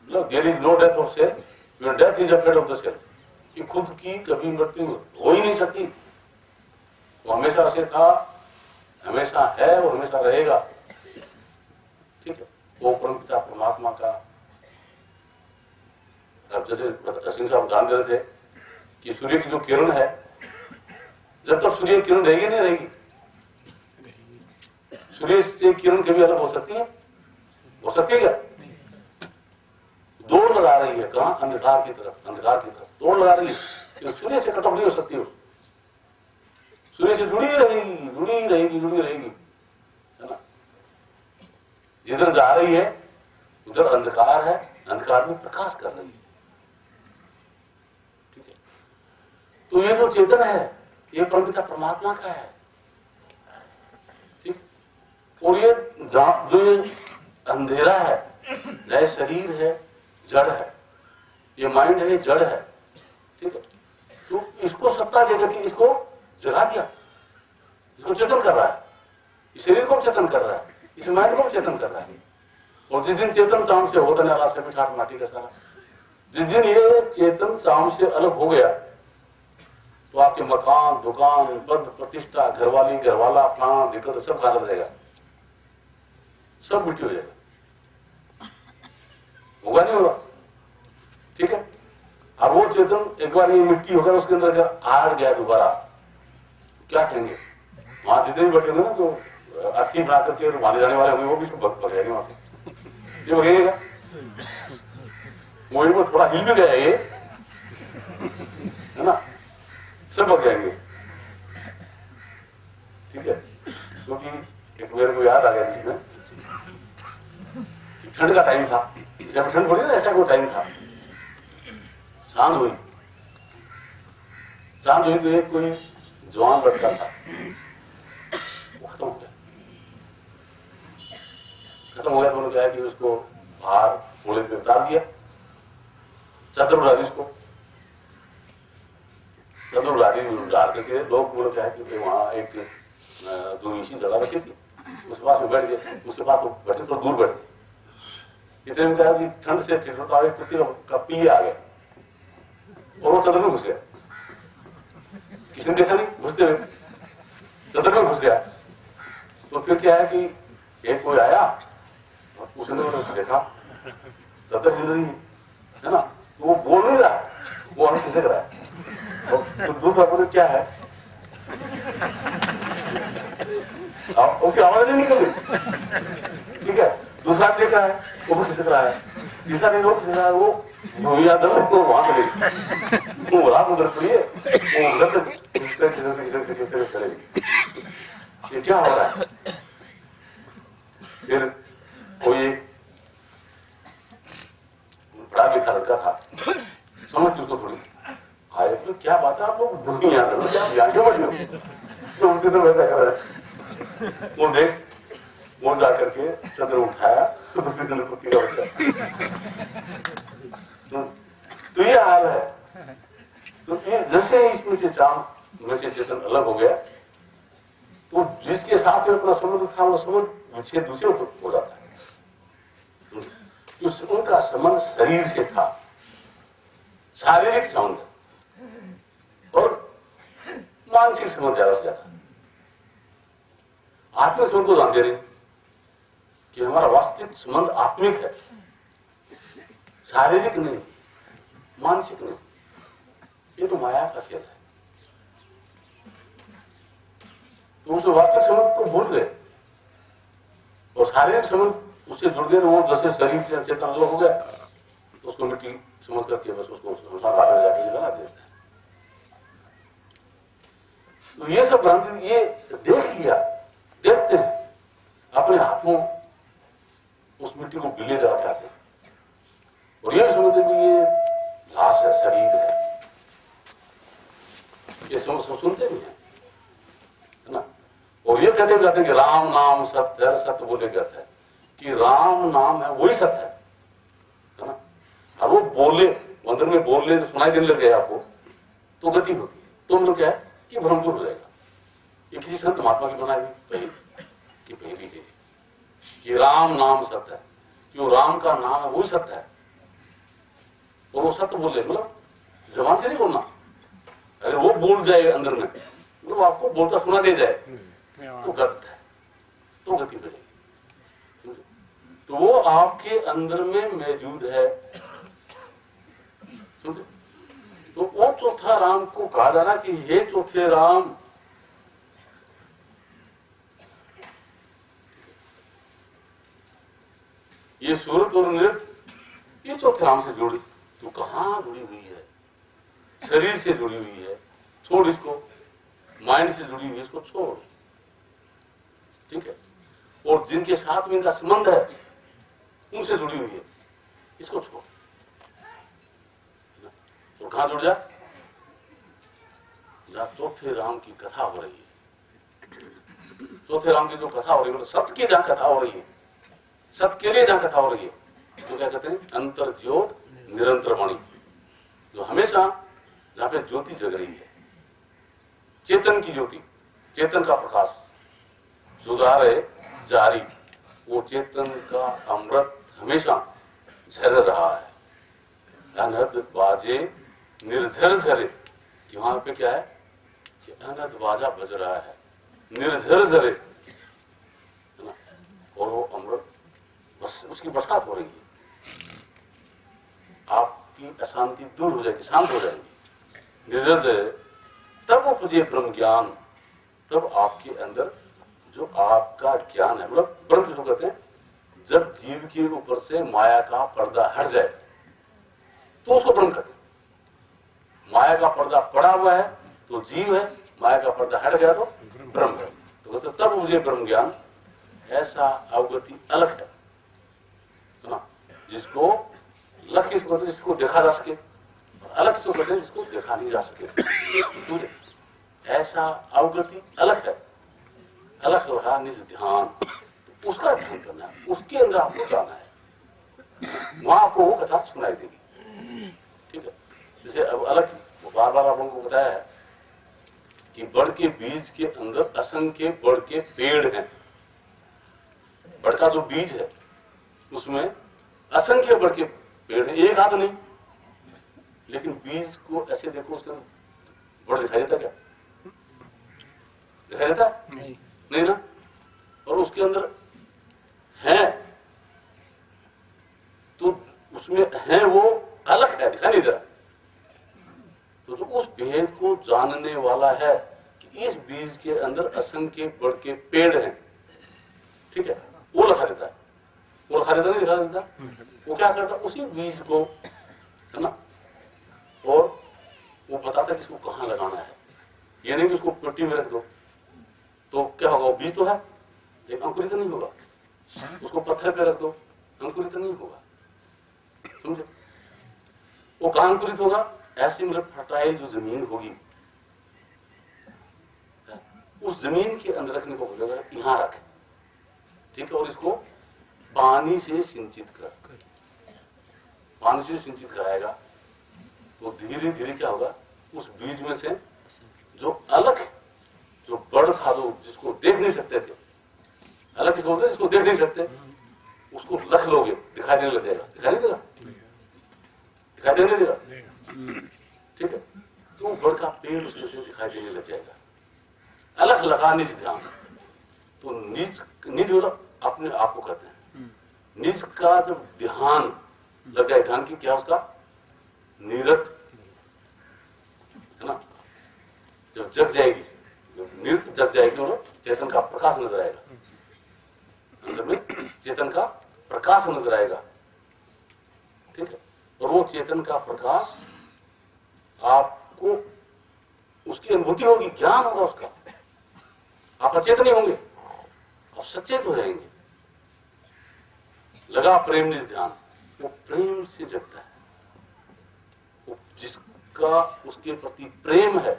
there is no death of self, your death is a fate of the self, कि खुद की कभी मृत्यु हो ही नहीं सकती। वो हमेशा से था, हमेशा है और हमेशा रहेगा। ठीक है, वो परम पिता परमात्मा का, अब जैसे सिंह साहब उदाहरण दे रहे थे कि सूर्य की जो किरण है, जब तक सूर्य किरण रहेगी नहीं रहेगी, सूर्य से किरण कभी अलग हो सकती है? हो सकती है क्या? दौड़ लगा रही है, कहां? अंधकार की तरफ, अंधकार की तरफ दौड़ लगा रही है, सूर्य से कट ऑफ नहीं हो सकती हो, सूर्य से जुड़ी रहेगी, है ना? जिधर जा रही है उधर अंधकार है, अंधकार में प्रकाश कर रही है। ठीक है, तो ये जो चेतन है ये परमपिता परमात्मा का है। ठीक, और ये जो ये अंधेरा है, यह शरीर है, जड़ है, ये माइंड है, ये जड़ है। ठीक है, तो इसको सत्ता देकर के इसको जगा दिया, इसको चेतन कर रहा है, इस शरीर को चेतन कर रहा है, इस माइंड को चेतन कर रहा है। और जिस दिन चेतन चाम से होता नहीं, रास्ते में ठाट माटी का सारा, जिस दिन ये चेतन चाम से अलग हो गया तो आपके मकान, दुकान, पद, प्रतिष्ठा, घरवाली, घरवाला, फलाना, धिकड़ सब खत्म हो जाएगा, सब मिट्टी हो जाएगा, होगा नहीं होगा? ठीक है, और वो चेतन एक बार ये मिट्टी होकर उसके अंदर अगर आ गया दोबारा, क्या कहेंगे? वहां जितने भी बैठे होंगे ना, जो अर्थी बना करके वहां जाने वाले होंगे, वो भी सब भग जाएंगे वहां से, ये भगेगा। वही वो थोड़ा हिल भी गया ये, है ना, सब भग जाएंगे। ठीक है, क्योंकि एक मेरे को याद आ गया इसमें, ठंड का टाइम था, जब ठंड पड़ी ना, ऐसा कोई टाइम था, सांझ हुई तो एक कोई जवान लड़का था, वो खत्म हो गया। तो उन्होंने क्या है कि उसको बाहर घोड़े पे उतार दिया, चादर उड़ा दी उसको, चादर उड़ा करके लोग बोले क्या है कि वहां एक दो ईसी जगह रखी थी, उसके पास में बैठ गए, उसके पास बैठे थोड़ा दूर बैठ गए। इतने में क्या कि ठंड से ठिठुरता कुत्ते का पी आ गया और वो चादर में घुस गया, किसी ने देखा नहीं, घुसते हुए चादर में घुस गया। तो फिर क्या है कि एक कोई आया, उसने देखा चादर हिल रही है ना, तो वो बोल नहीं रहा, वो हमें खिसक रहा है, तो दूसरा बोले क्या है, उसकी आवाज नहीं निकल रही। ठीक है, दूसरा देख रहा है, वो भी खिसक रहा है, तीसरा देख रहा है, वो वहां चलेगी, वो रात उधर पड़ी है, वो उधर खिसकते चलेगी। ये क्या हो रहा है? फिर कोई बड़ा लिखा लड़का था, समझ उसको थोड़ी आए, तो क्या बात है, आप लोग दुनिया क्यों बैठे हो? तो उसके तो वैसा कर रहा है, वो देख वो जा करके चंद्र उठाया तो दूसरे दिन कुत्ती का बच्चा। तो ये हाल है। तो ये जैसे इसमें से चांद में से चेतन अलग हो गया तो जिसके साथ में अपना संबंध था वो संबंध विच्छेद दूसरे हो जाता है। उनका संबंध शरीर से था, शारीरिक संबंध और मानसिक संबंध ज्यादा से ज्यादा। आत्मिक संबंध को जानते रहे कि हमारा वास्तविक संबंध आत्मिक है, शारीरिक नहीं, मानसिक नहीं। ये तो माया का खेल है। तो उस वास्तविक संबंध को भूल गए और शारीरिक संबंध उससे जुड़ गए। वो जैसे शरीर से चेतन अलग हो गया तो उसको मिट्टी समझ करके बस उसको संसार बाहर जाके जला देता है। तो ये सब भ्रांति ये देख लिया, देखते हैं अपने हाथों उस मिट्टी को गिले लगा के आते हैं और ये समझते कि ये लाश है, शरीर है। ये सुनते भी हैं, है ना। और ये कहते हैं कि राम नाम सत्य है, सत्य बोले कहते हैं कि राम नाम है वही सत्य है ना। और वो बोले मंदिर में बोलने सुनाई देने लग गया आपको तो गति होती है, तो मतलब क्या है कि भ्रम दूर हो जाएगा। ये किसी संत महात्मा की बनाई पहली की पहली है कि राम नाम सत्य है, कि राम का नाम है वही सत्य है। और वो सत्य बोले मतलब जबान से नहीं बोलना, अगर वो बोल जाए अंदर में मतलब आपको बोलता सुना दे जाए तो गलत है, तो गति बढ़ेगी। तो वो आपके अंदर में मौजूद है। समझे? तो वो चौथा राम को कहा जाना कि ये चौथे राम। ये सूरत और नृत्य ये चौथे राम से जुड़ी, तो कहां जुड़ी हुई है? शरीर से जुड़ी हुई है, छोड़ इसको। माइंड से जुड़ी हुई है, इसको छोड़। ठीक है। और जिनके साथ में इनका संबंध है उनसे जुड़ी हुई है, इसको छोड़। और कहां जुड़ जा? जहां चौथे राम की कथा हो रही है। चौथे राम की जो कथा हो रही है मतलब सत्य की जहां कथा हो रही है, सत्य के लिए जहां कथा हो रही है, तो क्या कहते हैं? अंतर ज्योत निरंतर वाणी, जो हमेशा जहां पे ज्योति जग रही है, चेतन की ज्योति, चेतन का प्रकाश जो जा रहे जारी, वो चेतन का अमृत हमेशा झर रहा है। अनहद बाजे निर्झर झरे, कि वहां पे क्या है कि अनहद बाजा बज रहा है, निर्झर झरे, है ना। और वो अमृत बस उसकी बरसात हो रही है। आपकी अशांति दूर हो जाएगी, शांत हो जाएगी, निर्झर झरे। तब वो मुझे ब्रह्म ज्ञान, तब आपके अंदर जो आपका ज्ञान है, मतलब ब्रह्म किसको कहते हैं? जब जीव के ऊपर से माया का पर्दा हट जाए तो उसको ब्रह्म कहते हैं। माया का पर्दा पड़ा हुआ है तो जीव है, माया का पर्दा हट गया तो ब्रह्म है। तो कहते तब मुझे ब्रह्म ज्ञान, ऐसा अवगति अलग है ना, जिसको लक्ष्य इसको कहते हैं जिसको देखा जा सके, अलग इसको कहते हैं जिसको देखा नहीं जा सके। समझे? ऐसा अवगति अलग है, अलग रहा निज ध्यान, तो उसका ध्यान करना है, उसके अंदर आपको जाना है, वहां आपको वो कथा सुनाई देगी। ठीक है। जैसे अब अलग बार बार आप लोगों को बताया है कि बड़ के बीज के अंदर असंख्य बड़ के पेड़ हैं। बड़ का जो बीज है उसमें असंख्य बड़ के पेड़ हैं, एक हाथ नहीं, लेकिन बीज को ऐसे देखो उसके अंदर बड़ दिखाई देता क्या? दिखाई देता? नहीं ना। और उसके अंदर है तो उसमें है वो अलग है, दिखाई नहीं दे रहा। तो जो उस भेद को जानने वाला है कि इस बीज के अंदर असंख्य बड़ के पेड़ हैं, ठीक है, वो लिखा देता है। वो लिखा देता नहीं दिखा देता, वो क्या करता? उसी बीज को, है ना, और वो बताता कि इसको कहां लगाना है। ये नहीं कि उसको मिट्टी में रख दो तो क्या होगा? वो बीज तो है लेकिन अंकुरित नहीं होगा। उसको पत्थर पे रख दो, अंकुरित नहीं होगा। समझे? वो कहां अंकुरित होगा? ऐसी मतलब फर्टाइल जो जमीन होगी, उस जमीन के अंदर रखने को बोलेगा, यहां रख। ठीक है, और इसको पानी से सिंचित कराएगा तो धीरे धीरे क्या होगा, उस बीज में से जो अलग जो बड़ था, जो जिसको देख नहीं सकते थे, अलग किसको बोलते हैं, जिसको देख नहीं सकते, उसको लख लोगे दिखाई देने लग जाएगा। दिखाई नहीं देगा, दिखाई देने देगा, ठीक है। तो बड़ का पेड़ उसमें से दिखाई देने लग जाएगा। अलग लगा निज ध्यान, तो निज अपने आप को कहते हैं। निज का जब ध्यान लग जाए, ध्यान की क्या उसका निरत है ना, जब जग जाएगी, जब निरत जग जाएगी और चेतन का प्रकाश नजर आएगा, अंदर में चेतन का प्रकाश नजर आएगा, ठीक है। और वो चेतन का प्रकाश आपको उसकी अनुभूति होगी, ज्ञान होगा उसका, आप अचेतन नहीं होंगे, आप सचेत हो जाएंगे। लगा प्रेम निज ध्यान, वो प्रेम से जगता है, वो जिसका उसके प्रति प्रेम है,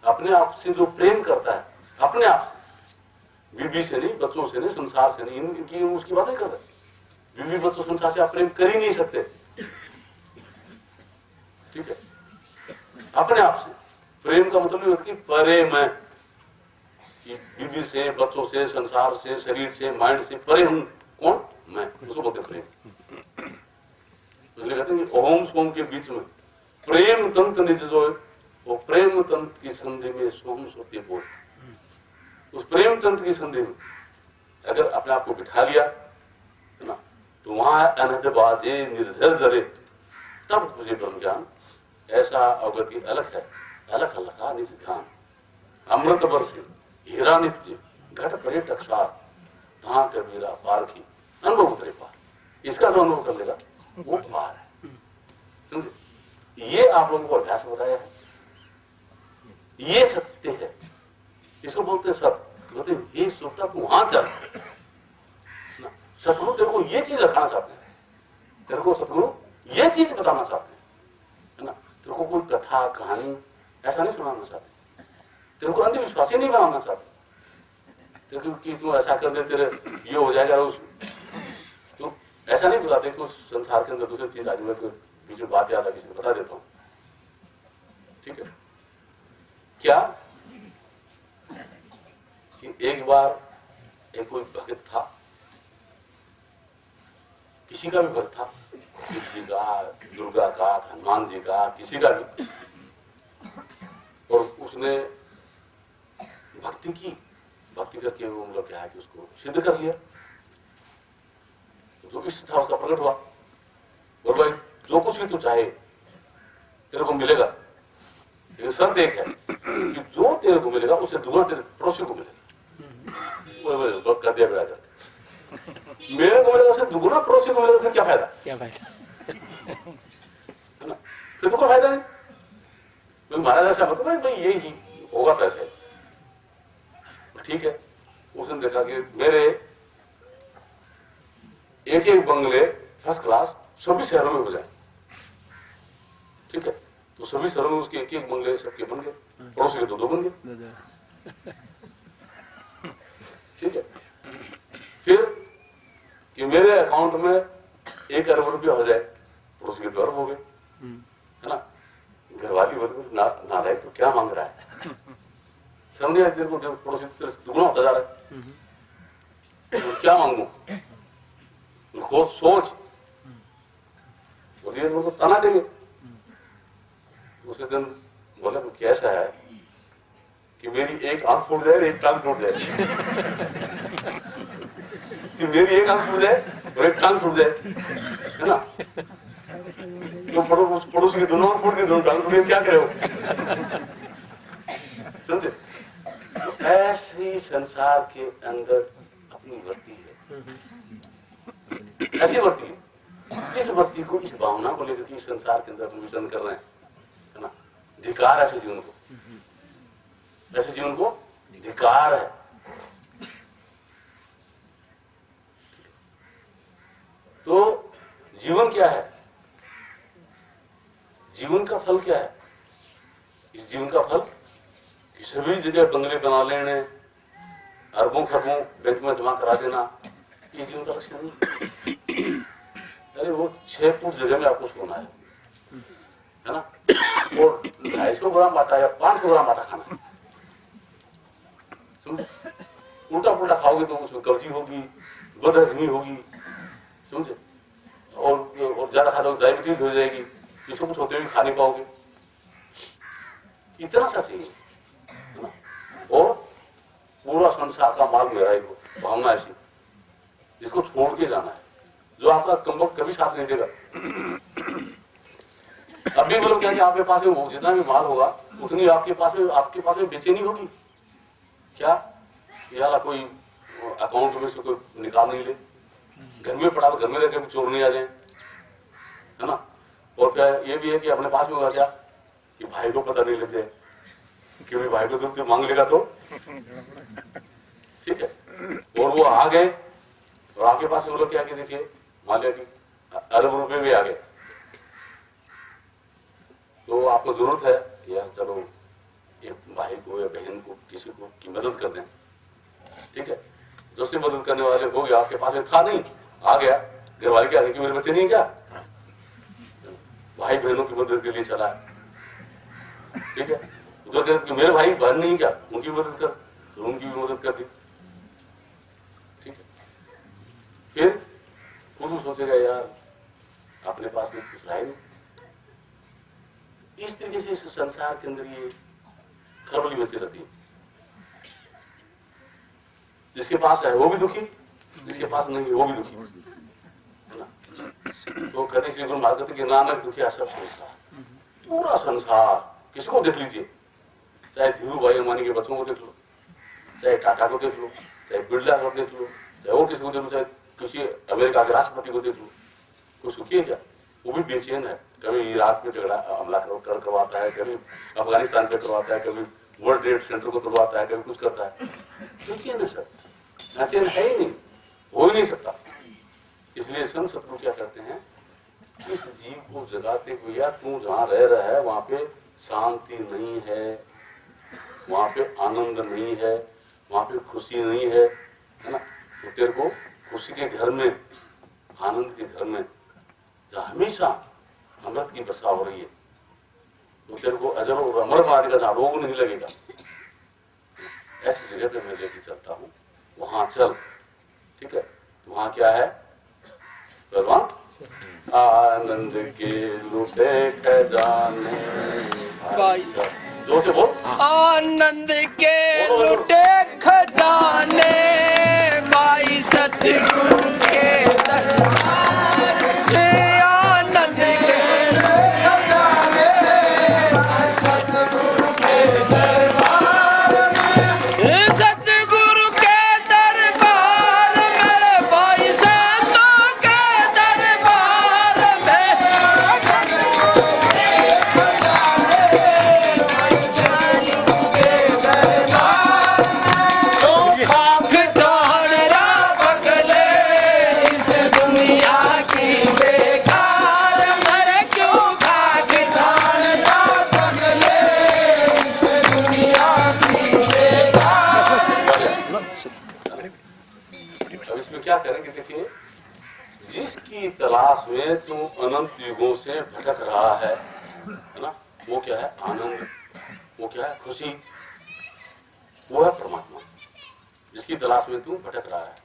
अपने आप से जो प्रेम करता है, अपने आप से, बीवी से नहीं, बच्चों से नहीं, संसार से नहीं, इनकी उसकी बात नहीं कर रहे। बीवी बच्चों संसार से आप प्रेम कर ही नहीं सकते, ठीक है। अपने आप से प्रेम का मतलब नहीं परे मैं, बीवी से, बच्चों से, संसार से, शरीर से, माइंड से परे हूं, कौन मैं, उसको बोलते प्रेम। इसलिए कहते हैं कि ओम सोम के बीच में प्रेम तंत्र निज जो, वो प्रेम तंत्र की संधि में सोम सोते बोल। उस प्रेम तंत्र की संधि में अगर अपने आप को बिठा लिया है ना, तो वहां अनहद बाजे निर्झर जरे, तब तुझे ब्रह्म ज्ञान ऐसा अवगति अलग है, अलग अलग निज ध्यान, अमृत बरसे हीरा निपजे घट परे टकसार, धा कबीरा पारखी अनुभव उतरे पार। इसका जो अनुभव कर लेगा वो पार है, समझे। ये आप लोगों को अभ्यास बताया है, ये सत्य है, इसको बोलते हैं सत्य। बोलते हैं ये सुनता तू वहां चल, सतगुरु तेरे को ये चीज रखाना चाहते हैं, तेरे को सतगुरु ये चीज बताना चाहते हैं, है ना। तेरे को कोई कथा कहानी ऐसा नहीं सुनाना चाहते, तेरे को अंधविश्वासी नहीं बनाना चाहते, तेरे कि तू ऐसा कर दे तेरे ये हो जाएगा, तो ऐसा नहीं बताते कि संसार के अंदर दूसरी चीज आज मैं बीच में बात याद आ किसी को बता देता हूं, ठीक है। क्या कि एक बार एक कोई भक्त था, किसी का भी भक्त था, शिव जी का, दुर्गा का, हनुमान जी का, किसी का भी, और उसने भक्ति की, भक्ति करके वो मतलब क्या है कि उसको सिद्ध कर लिया, जो इष्ट था उसका प्रकट हुआ, और भाई जो कुछ भी तू चाहे तेरे को मिलेगा, लेकिन शर्त एक है कि जो तेरे को मिलेगा उससे दुगना तेरे पड़ोसी को मिलेगा। वो कर दिया बेड़ा करके, मेरे को मिलेगा उससे दुगना पड़ोसी को मिलेगा, फिर क्या फायदा, है ना, फिर तो कोई फायदा नहीं। महाराज ऐसा मतलब भाई यही होगा कैसे, ठीक है। उसने देखा कि मेरे एक एक बंगले फर्स्ट क्लास सभी शहरों में हो जाए, ठीक है। तो सभी शहरों में उसके एक एक बंगले सबके बन गए, पड़ोसी के दो बन गए, ठीक है। फिर कि मेरे अकाउंट में 1 अरब रुपया हो जाए, पड़ोसी के 2 अरब हो गए, है ना। घरवाली बोल ना रहे तो क्या मांग रहा है, समझे, तेरे को पड़ोसी दुगना होता जा रहा है, तो क्या मांगू, खुद सोच, बोलिए लोग तना देंगे। उसी दिन बोले तो कैसा है कि मेरी एक आंख फूट जाए, एक टांग टूट जाए, कि मेरी एक आंख फूट जाए और एक टांग टूट जाए, है ना। तो पड़ोसी की दोनों आंख फूट गई, दोनों टांग टूट गई, क्या करे हो, समझे। तो ऐसे ही संसार के अंदर अपनी वृत्ति है, ऐसी वृत्ति है। इस वृत्ति को, इस भावना को लेकर के संसार के अंदर विचरण कर रहे हैं, है ना। धिकार ऐसे जीवन को, ऐसे जीवन को धिकार है। तो जीवन क्या है, जीवन का फल क्या है, इस जीवन का फल कि सभी जगह बंगले बना लेने, अरबों खरबों बैंक में जमा करा देना, ये जीवन का लक्ष्य नहीं। अरे वो 6 फुट जगह में आपको सोना है ना, और 250 ग्राम आटा या 500 ग्राम आटा खाना है। उल्टा पुल्टा खाओगे तो उसमें कब्जी होगी, बदहजमी होगी, समझे, और ज्यादा खा लोगे डायबिटीज हो जाएगी, किसी कुछ होते हुए खा नहीं पाओगे। इतना सा चाहिए है ना। और पूरा संसार का मार्ग मेरा ही हो, भावना ऐसी जिसको छोड़ के जाना है, जो आपका कम कभी साथ नहीं देगा। अभी मतलब क्या कि आपके पास में जितना भी माल होगा उतनी आपके पास में बेचैनी होगी क्या, या कोई अकाउंट में से कोई निकाल नहीं ले, घर में पड़ा तो घर में रहकर चोर नहीं आ जाए, है ना। और क्या ये भी है कि अपने पास में होगा क्या कि भाई को पता नहीं लग जाए, क्योंकि भाई को तो मांग लेगा तो ठीक है। और वो आ गए और आपके पास में वो लोग क्या कि देखिए मान लिया कि अरब रुपए भी आ गए, तो आपको जरूरत है कि यार चलो ये भाई को या बहन को किसी को की मदद कर दें, ठीक है। जो से मदद करने वाले हो गया, आपके पास में था नहीं, आ गया, घर वाले क्या कि मेरे बच्चे नहीं क्या, भाई बहनों की मदद के लिए चला है, ठीक है। उधर कहते कि मेरे भाई बहन नहीं क्या, उनकी मदद कर, तो उनकी भी मदद कर दी, ठीक है। फिर खुद सोचेगा यार अपने पास में कुछ है नहीं। इस तरीके से इस संसार के अंदर ये खलबली बची रहती है। जिसके पास है वो भी दुखी, जिसके पास नहीं है वो भी दुखी, है ना। तो कहते श्री गुरु महाराज कहते कि नानक दुखिया सब संसार, पूरा संसार किसी को देख लीजिए, चाहे धीरू भाई अंबानी के बच्चों को देख लो, चाहे टाटा को देख लो, चाहे बिरला को देख लो, चाहे और किसी को देख लो, चाहे किसी अमेरिका के राष्ट्रपति को देख लो, कोई सुखी है क्या, वो भी बेचैन है। कभी इराक में झगड़ा हमला करवाता है, कभी अफगानिस्तान पे करवाता है, कभी वर्ल्ड ट्रेड सेंटर को तोड़वाता है, कभी कुछ करता है, बेचैन है सर, बेचैन है ही नहीं, हो ही नहीं सकता। इसलिए संत सतगुरु क्या करते हैं, इस जीव को जगाते हुए यार तू जहां रह रहा है वहां पे शांति नहीं है, वहां पे आनंद नहीं है, वहां पे खुशी नहीं है ना। तो तेरे को खुशी के घर में, आनंद के घर में जहां हमेशा अमृत की वर्षा हो रही है, तो तेरे को अजर और अमर मार्ग का जहां रोग नहीं लगेगा, ऐसी जगह पे मैं लेके चलता हूँ, वहां चल, ठीक है। तो वहां क्या है, भगवान आनंद के लुटे खजाने, जोर से बोल, आनंद के लुटे खजाने, भाई सतगुरु के दरबार में, आनंद के खजाने, भाई सतगुरु के दरबार में, सतगुरु के दरबार मेरे भाई संतों के दरबार में, खाक जान रा बगले इस दुनिया की बेकार, मरे क्यों खाक जान रा बगले इस दुनिया की बेकार। अब इसमें क्या करेंगे, देखिए जिसकी तलाश में तू अनंत युगों से भटक रहा है ना, वो क्या है, आनंद, वो क्या है, खुशी, वो है परमात्मा। जिसकी तलाश में तू भटक रहा है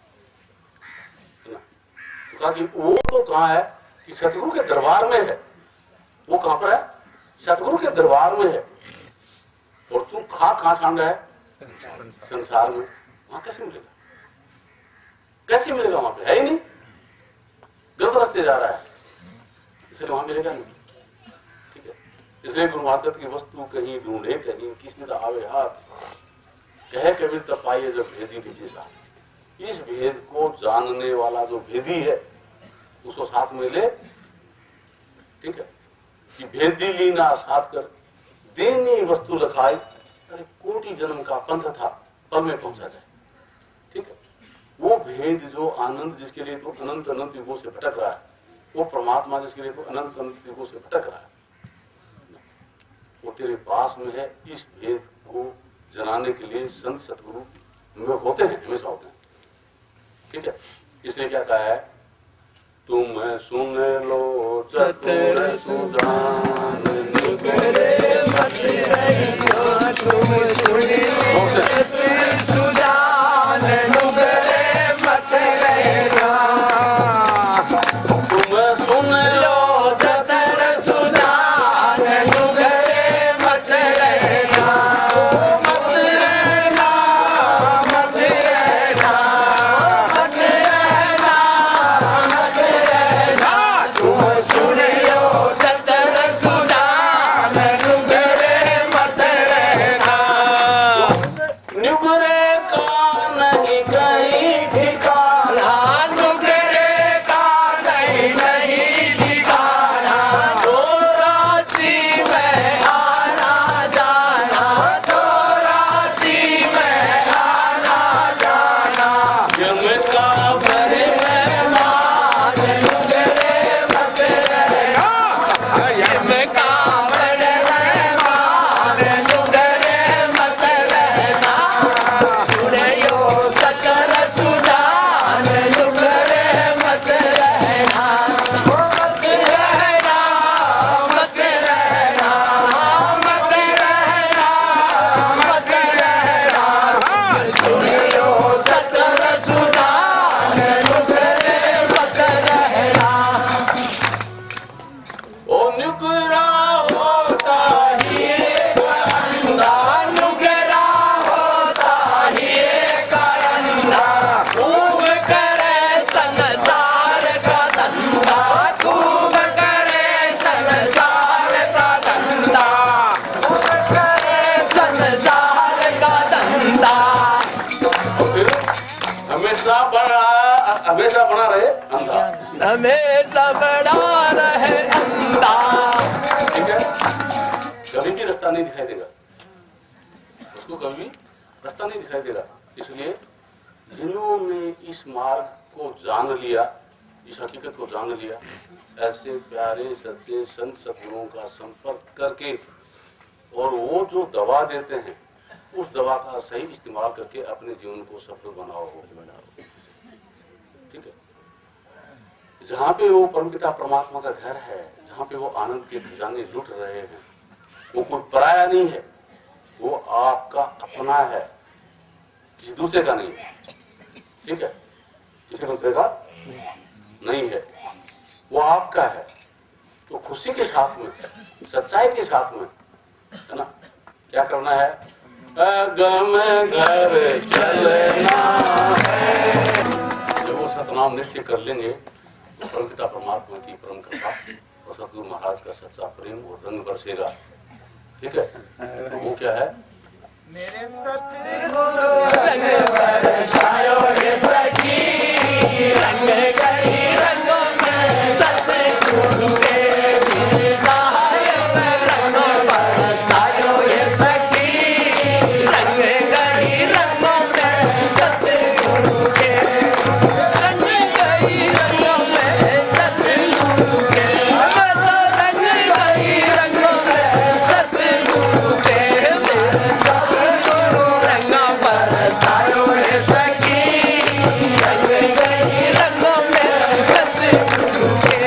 ना, तो कहा कि वो तो कहाँ है कि सतगुरु के दरबार में है। वो कहां पर है, सतगुरु के दरबार में है। और तू कहाँ छान रहा है, संसार में। वहां कैसे मिलेगा, कैसे मिलेगा, वहां पे है ही नहीं, गलत रास्ते जा रहा है, इसलिए वहां मिलेगा नहीं, ठीक है। इसलिए गुरु महाराज की वस्तु कहीं ढूंढे कहीं, किसी का आवे हाथ, कहे कबीर तब पाइए जब भेदी लीजिए साथ। इस भेद को जानने वाला जो भेदी है उसको साथ में ले, ठीक है। कि भेदी लीना साथ कर देनी वस्तु लखाई, अरे कोटि जन्म का पंथ था पल में पहुंचा जाए, ठीक है। वो भेद जो आनंद जिसके लिए तो अनंत अनंत युगों से भटक रहा है, वो परमात्मा जिसके लिए तो अनंत अनंत युगों से भटक रहा है, वो तेरे पास में है। इस भेद को जनाने के लिए संत सतगुरु में होते हैं, हमेशा होते हैं। ठीक है, इसलिए क्या कहा है, तुम सुन लो चतुर सुजान निगरे मत रहियो, तुम सुन लो चतुर सुजान निगरे मत रहियो, तुम सुन लो चतुर सुजान निगरे मत रहियो, मत रहना, मत रहना, मत रहना, मत रहना, तुम सुन लो चतुर सुजान निगरे मत रहना, निगरे का नहीं कहीं ठिकाना, नुगरे का नहीं ठिकाना, चौरासी में आना जाना, चौरासी में आना जाना, जिनका बड़े मान नुगरे मत रहना, जिनका बड़े मान नुगरे मत रहना, सुनियो चतुर सुजान नुगरे मत रहना, मत रहना, मत रहना, मत रहना, मत रहना, सुनियो चतुर सुजान नुगरे मत रहना, ओ निगरा होता ही एक अंधा, नुगरा होता ही एक अंधा, खूब करे संसार का धंधा, खूब करे संसार का धंधा, खूब करे संसार का धंधा, फिर हमेशा बना रहे अंधा। हमेशा बड़ा रहे अंधा, ठीक है, कभी भी रास्ता नहीं दिखाई देगा उसको, कभी रास्ता नहीं दिखाई देगा। इसलिए जिन्होंने इस मार्ग को जान लिया, इस हकीकत को जान लिया, ऐसे प्यारे सच्चे संत सद्गुरुओं का संपर्क करके, और वो जो दवा देते हैं उस दवा का सही इस्तेमाल करके अपने जीवन को सफल बनाओ। ठीक है, जहाँ पे वो परमपिता परमात्मा का घर है, जहाँ पे वो आनंद के खजाने लुट रहे हैं, वो कोई पराया नहीं है, वो आपका अपना है, किसी दूसरे का नहीं है। ठीक है, किसी दूसरे का नहीं है, वो आपका है। तो खुशी के साथ में, सच्चाई के साथ में, है ना, क्या करना है, अगम घर चलना है। जब वो सतनाम निश्चय कर लेंगे तो परमपिता परमात्मा की परम कृपा और सतगुरु महाराज का सच्चा प्रेम और रंग बरसेगा। ठीक है, तो वो क्या है, मेरे सतगुरु रंग बरसायो रे सखी, रंग गई रंगों में सतगुरु के बिन साहिब रंग बरसायो रे सखी, रंग गई रंगों में सतगुरु के, रंग गई रंगों में सतगुरु के, मैं तो रंग गई रंगों में सतगुरु के, सतगुरु रंग बरसायो रे सखी, रंग गई रंगों में सतगुरु के,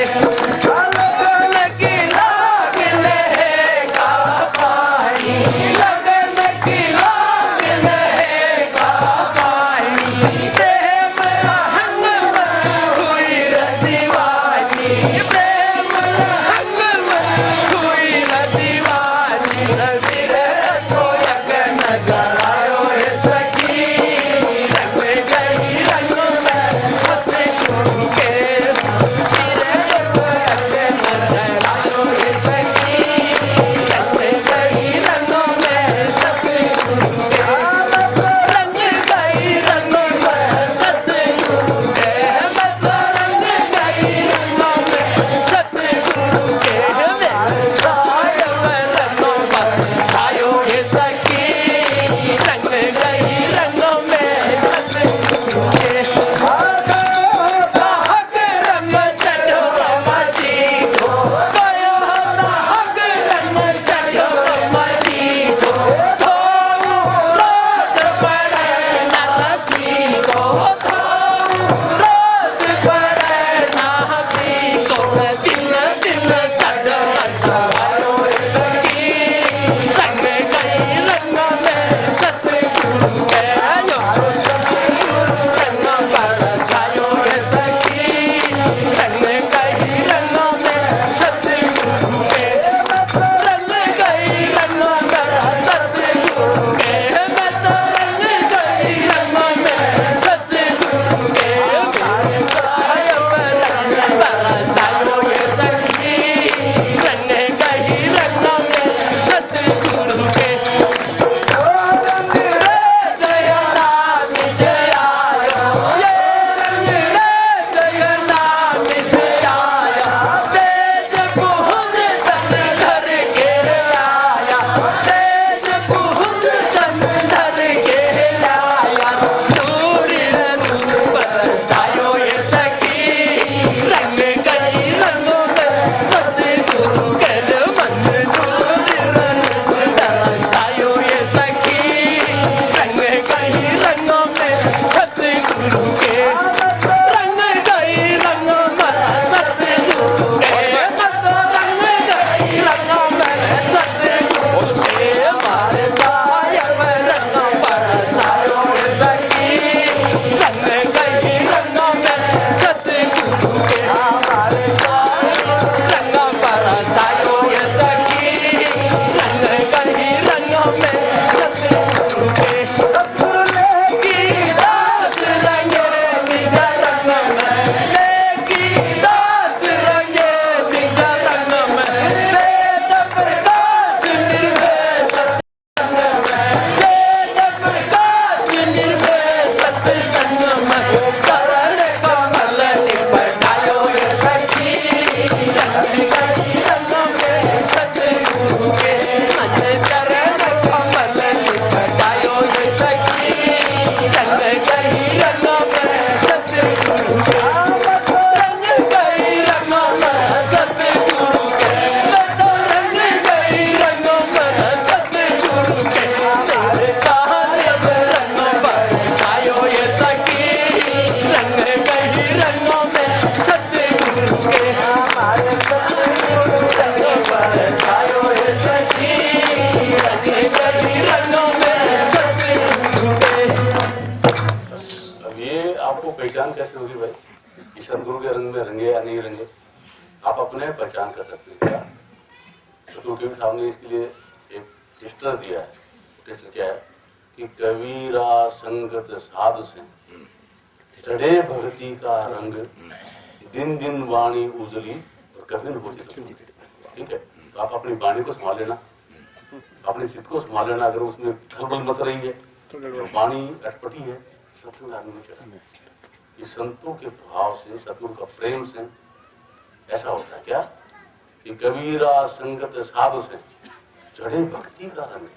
कहीं रंगों में सतगुरु के। अब ये आपको पहचान कैसे होगी भाई कि सतगुरु के रंग में रंगे या नहीं रंगे? आप अपने पहचान कर सकते हैं। क्या सतगुरु साहब ने इसके लिए एक टेस्टर दिया है। टेस्टर क्या है कि कबीरा संगत साध से चढ़े भक्ति का रंग, दिन दिन वाणी उजली और कभी न होती। ठीक है, तो आप अपनी वाणी को संभाल लेना, अपने चित्त को संभाल लेना। अगर उसमें खलबल मच रही है तो वाणी अटपटी है, सत्संग आदमी नहीं चला। इस संतों के भाव से, सतगुरु का प्रेम से ऐसा होता है क्या कि कबीरा संगत साध से चढ़े भक्ति का रंग,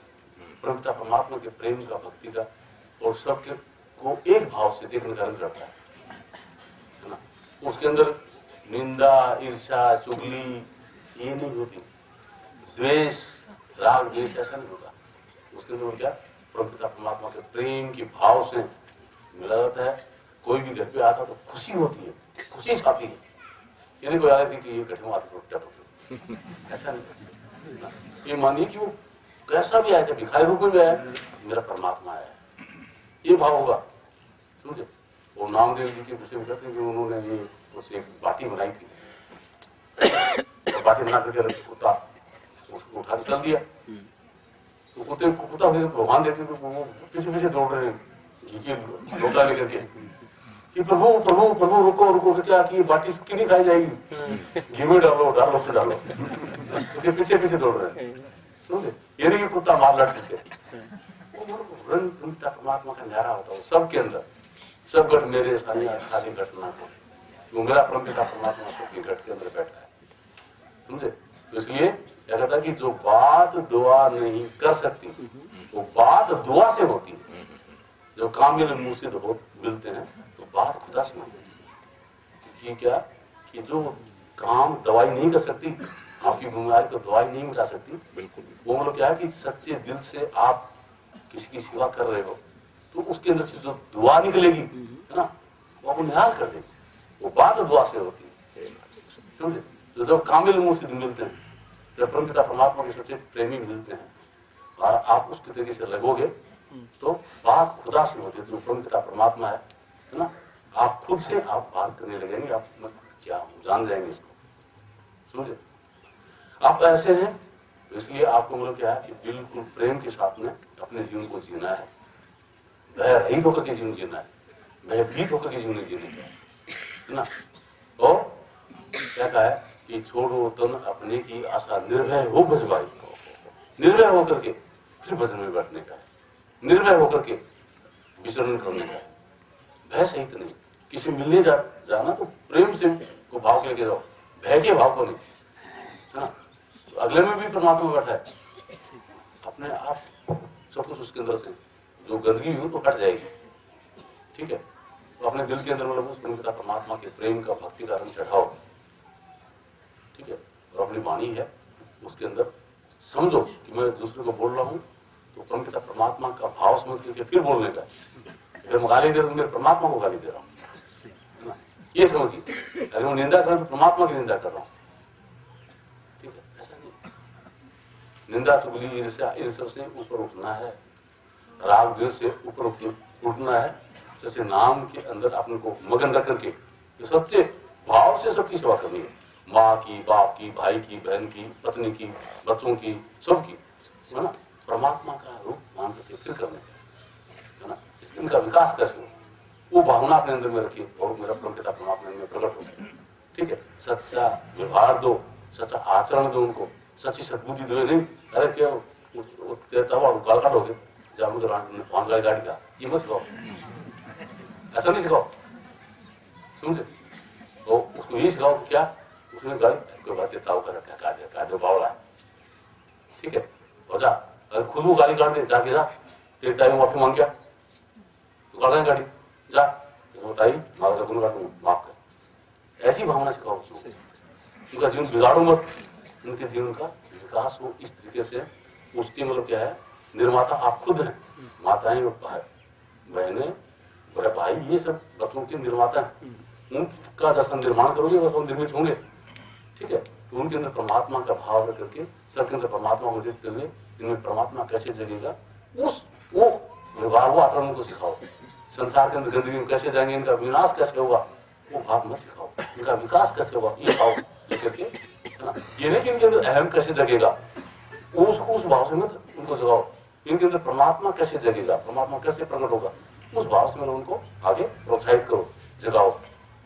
प्रभुता परमात्मा के प्रेम का, भक्ति का, और सबके को एक भाव से देखने का रंग रहता है ना। उसके अंदर निंदा, ईर्ष्या, चुगली ये नहीं होती, द्वेष, राग, द्वेष ऐसा नहीं होता। उसके अंदर क्या प्रभुता परमात्मा के प्रेम के भाव से मिला जाता है। कोई भी घर पे आता तो खुशी होती है, खुशी छाती है। ये नहीं कोई आया कि ये कठिन आती टूट, ऐसा नहीं। ये मानिए कि वो कैसा भी आया, चाहे भिखारी रूप में भी आया, मेरा परमात्मा आया, ये भाव होगा। समझे? वो नामदेव जी के विषय में कहते हैं कि उन्होंने ये उसे एक बाटी बनाई थी, तो बाटी बना करके कुत्ता उसको उठा के चल दिया। तो कुत्ते को कुत्ता भगवान देखते वो पीछे पीछे दौड़ रहे हैं घी के लोटा लेकर के कि प्रभु प्रभु प्रभु रुको रुको, क्या कि बाटी सूखी नहीं खाई जाएगी, घी में डालो डालो फिर डालो। उसके पीछे पीछे दौड़ रहे हैं। समझे? ये नहीं कि कुत्ता मार लट सके। रंग परमात्मा का न्यारा होता है सबके अंदर। सब घट मेरे सारी खाली घटना को, वो मेरा परमपिता परमात्मा सबके घट के अंदर बैठा है। समझे? तो इसलिए क्या कहता है कि जो बात दुआ नहीं कर सकती वो बात दुआ से होती है। जब कामिल मुर्शिद हो मिलते हैं तो बात खुदा से होती है। कि क्या कि जो काम दवाई नहीं कर सकती, आपकी बीमारी को दवाई नहीं मिटा सकती, बिल्कुल वो मतलब क्या है कि सच्चे दिल से आप किसी की सेवा कर रहे हो तो उसके अंदर से जो दुआ निकलेगी है ना, वो आपको निहाल कर देगी। वो बात दुआ से होती है। समझे? तो जब कामिल मुर्शिद मिलते हैं, जब परमपिता परमात्मा के सच्चे प्रेमी मिलते हैं और आप उसके तरीके से लगोगे तो बात खुदा से होती है। तो परमपिता परमात्मा है ना, आप खुद से आप बात करने लगेंगे, आप क्या जान जाएंगे इसको। समझे? आप ऐसे हैं तो इसलिए आपको मतलब क्या है कि बिल्कुल प्रेम के साथ में अपने जीवन को जीना है, भय रहित होकर के जीवन जीना है, भयभीत होकर के जीवन जीने का है ना। और क्या कहा है कि छोड़ो तन अपने की आशा, निर्भय हो भजवाई, निर्भय होकर के फिर भजन में बैठने का है, निर्भय होकर के विचरण करने का है, भय सहित नहीं। किसी मिलने जाना तो प्रेम से को भाव लेके जाओ, भय के भाव को नहीं, है ना। तो अगले में भी परमात्मा बैठा है, अपने आप सब कुछ उसके अंदर से जो गंदगी हो तो हट जाएगी। ठीक है? तो अपने दिल के अंदर मतलब उस परमात्मा के प्रेम का, भक्ति का रंग चढ़ाओ। ठीक है? और अपनी वाणी है उसके अंदर समझो कि मैं दूसरे को बोल रहा हूँ तो परमपिता परमात्मा का भाव समझ करके फिर बोलने का। अगर मैं गाली दे रहा हूँ, मेरे परमात्मा को गाली दे रहा हूँ, है ना, ये समझिए। अगर मैं निंदा कर रहा हूँ तो परमात्मा की निंदा कर रहा हूँ। ठीक है? ऐसा नहीं। निंदा चुगली ईर्ष्या इन सब से ऊपर उठना है, राग द्वेष से ऊपर उठना है, सच्चे नाम के अंदर अपने को मगन रख करके सच्चे भाव से सबकी सेवा करनी है। माँ की, बाप की, भाई की, बहन की, पत्नी की, बच्चों की, सबकी, है ना, परमात्मा का रूप मान करके फिर करने का, है ना। इसके इनका विकास कैसे हो, वो भावना अपने अंदर में रखिए और मेरा परमपिता परमात्मा में प्रकट हो। ठीक है? सच्चा व्यवहार दो, सच्चा आचरण दो उनको, सच्ची सद्बुद्धि दो। नहीं अरे क्या गाल काटोगे जाओगे गाड़ी का, ये मत सिखाओ, ऐसा नहीं सिखाओ। समझे? तो उसको ये सिखाओ कि क्या उसने गाली ताव कर रखा है, काट दो बावला। ठीक है? और जा अगर खुद वो गाली काट दे, जाके जा तेरी ताई माफी मांग, क्या तो काट दें गाड़ी, जा ताई माफ कर। ऐसी भावना सिखाओ उसको, उनका जीवन बिगाड़ो मत, उनके जीवन का विकास हो इस तरीके से। उसकी मतलब क्या है, निर्माता आप खुद हैं, माताएं और बहनें भाई ये सब बच्चों के निर्माता हैं। उनका जैसा निर्माण करोगे वैसा निर्मित होंगे। ठीक है? तो उनके अंदर परमात्मा का भाव रख करके सबके अंदर परमात्मा को देखते हुए इनमें परमात्मा कैसे जगेगा वो व्यवहार वो आचरण को सिखाओ। संसार के अंदर गंदगी में कैसे जाएंगे, इनका विनाश कैसे होगा वो भाव मत सिखाओ, इनका विकास कैसे होगा ये भाव लेकर के, है ना। ये नहीं कि इनके अंदर अहम कैसे जगेगा, वो उसको उस भाव से मत उनको जगाओ। इनके अंदर परमात्मा कैसे जगेगा, परमात्मा कैसे प्रकट होगा, उस भाव से मतलब उनको आगे प्रोत्साहित करो, जगाओ।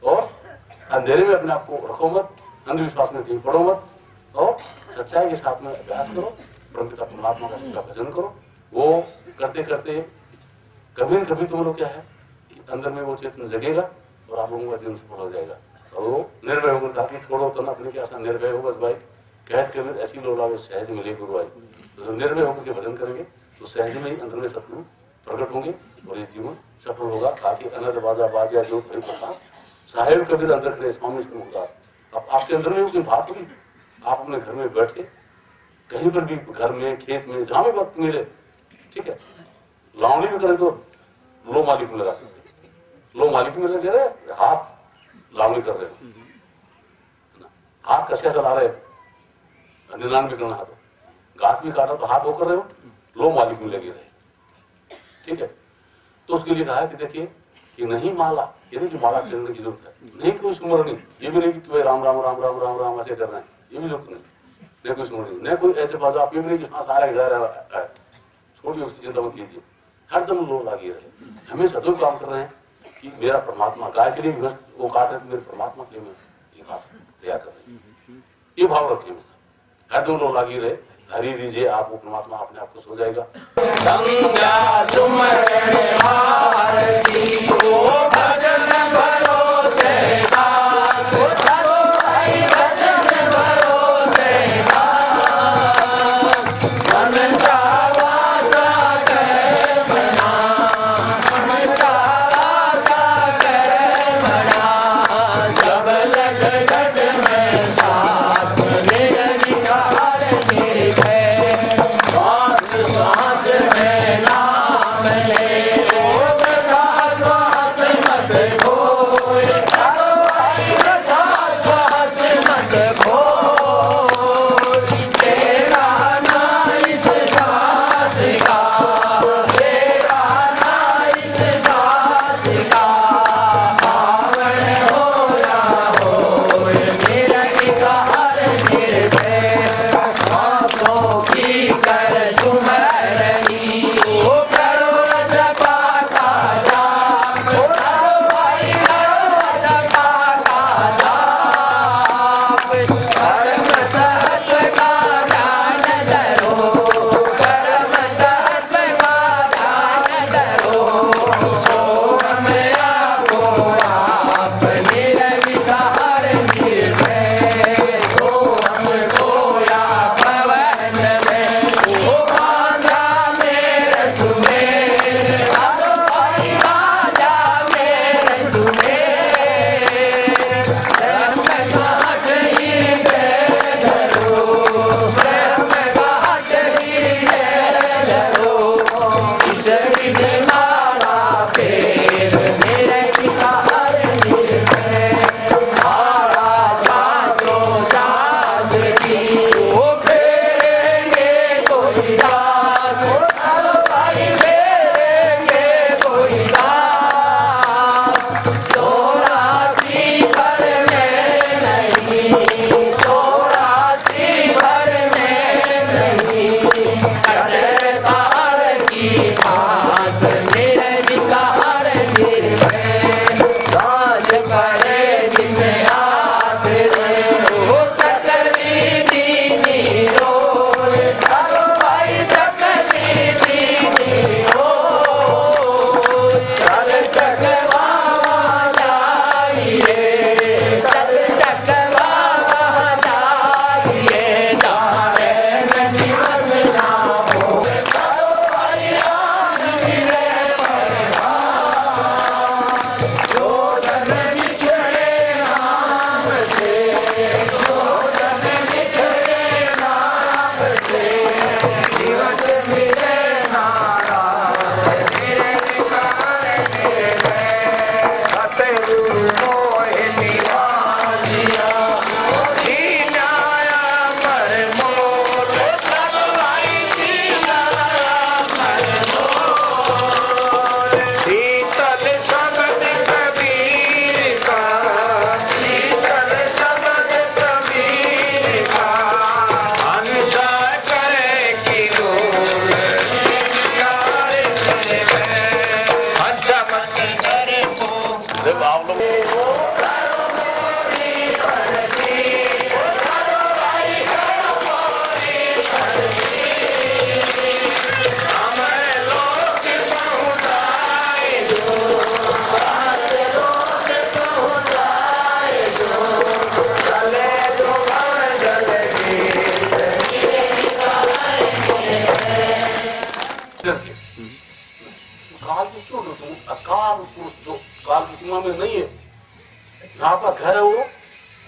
और अंधेरे में अपने आप को रखो मत, अंधविश्वास में कहीं पढ़ो मत, और सच्चाई के साथ में अभ्यास करो, परमपिता परमात्मा का सबका भजन करो। वो करते करते कभी न कभी तुम लोग क्या है कि अंदर में वो चेतन जगेगा और आप लोगों का जीवन सफल हो जाएगा। और वो निर्भय होकर कहा कि छोड़ो तो ना अपने के ऐसा निर्भय हो बस भाई, कहत के में ऐसी लोग आगे सहज मिले गुरु भाई। तो निर्भय होकर के भजन करेंगे तो सहज में ही अंदर में सतगुरु प्रकट होंगे और ये जीवन सफल होगा। ताकि अनर बाजा बाजा जो भाई प्रकाश साहेब कबीर अंदर खड़े स्वामी मुख्तार। अब आपके अंदर में कोई बात होगी, आप अपने घर में बैठ के कहीं पर भी, घर में, खेत में, जहां भी वक्त मिले, ठीक है, लावणी भी करें तो लो मालिक में लगा, लो मालिक में लगे रहे, हाथ लावणी कर रहे हो, हाथ कसे चला रहे, निदान भी करना हाथ, घास भी काटा तो हाथ वो कर रहे हो, लो मालिक में लगे रहे, ठीक है। तो उसके लिए कहा है कि देखिए कि नहीं माला, ये नहीं कि माला करने की जरूरत है, नहीं कोई सुमरनी, ये भी नहीं कि भाई राम राम राम राम राम राम ऐसे कर रहे हैं, ये भी जरूरत नहीं कोई सुमरनी, नहीं कोई ऐसे बात, आप ये भी नहीं कि सांस आ रहा है जा रहा है, छोड़िए उसकी चिंता मत कीजिए, हरदम लो लागे रहे, हमेशा दो काम कर रहे हैं कि मेरा परमात्मा, गाय के लिए वो काट रहे मेरे परमात्मा के लिए मैं ये घास तैयार कर रहे हैं, ये भाव रखिए हमेशा, हरदम लो लागी रहे, हरी लीजिए, आपको परमात्मा अपने आप खुश हो जाएगा। संज्ञा सुमरण आरती को भजन भरोसे हाथ, भाई भजन भरोसे हाथ, मन चाहता करे मना, मन चाहता करे मना, जब लग घट में साथ मेरा निखार निर्भय, सांस में नाम ले, श्वास जहां का घर है वो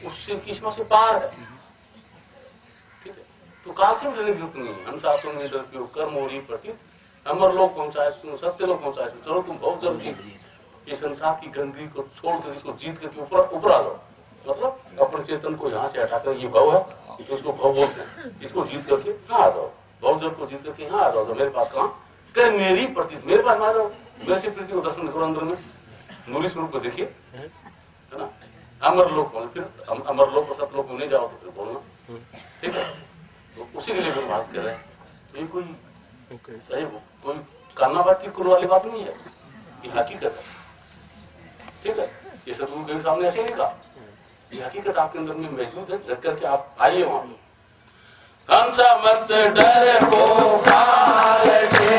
उससे की सीमा से पार है। ठीक है, तो काल से डरने की जरूरत नहीं है। हंसा तुम नहीं डरते कर्म हो रही प्रतीत अमर लोग पहुंचाए सुनो सत्य लोग पहुंचाए सुनो। चलो तुम बहुत जल्द जीत ये संसार की गंदगी को छोड़कर इसको जीत करके ऊपर आ जाओ। मतलब अपने चेतन को यहाँ से हटाकर ये भव है तो इसको भव बोलते हैं। इसको जीत करके यहाँ आ जाओ, बहुत जल्द को जीत करके यहाँ आ जाओ। मेरे पास कहाँ कर मेरी प्रतीत मेरे पास आ जाओ। मेरे से प्रीति को दर्शन करो अंदर में मूली स्वरूप को देखिए, है ना। अमर लोक बोलो, फिर अमर लोक और सतलोक में नहीं जाओ तो फिर बोलना। ठीक है, तो उसी के लिए हम बात कर रहे हैं। तो ये कोई कान्ना बात की वाली बात नहीं है, ये हकीकत है। ठीक है, ये सतगुरु के सामने ऐसे नहीं कहा, ये हकीकत आपके अंदर में मौजूद है। जग करके आप आइए वहां पे। हंसा मत डर को काल से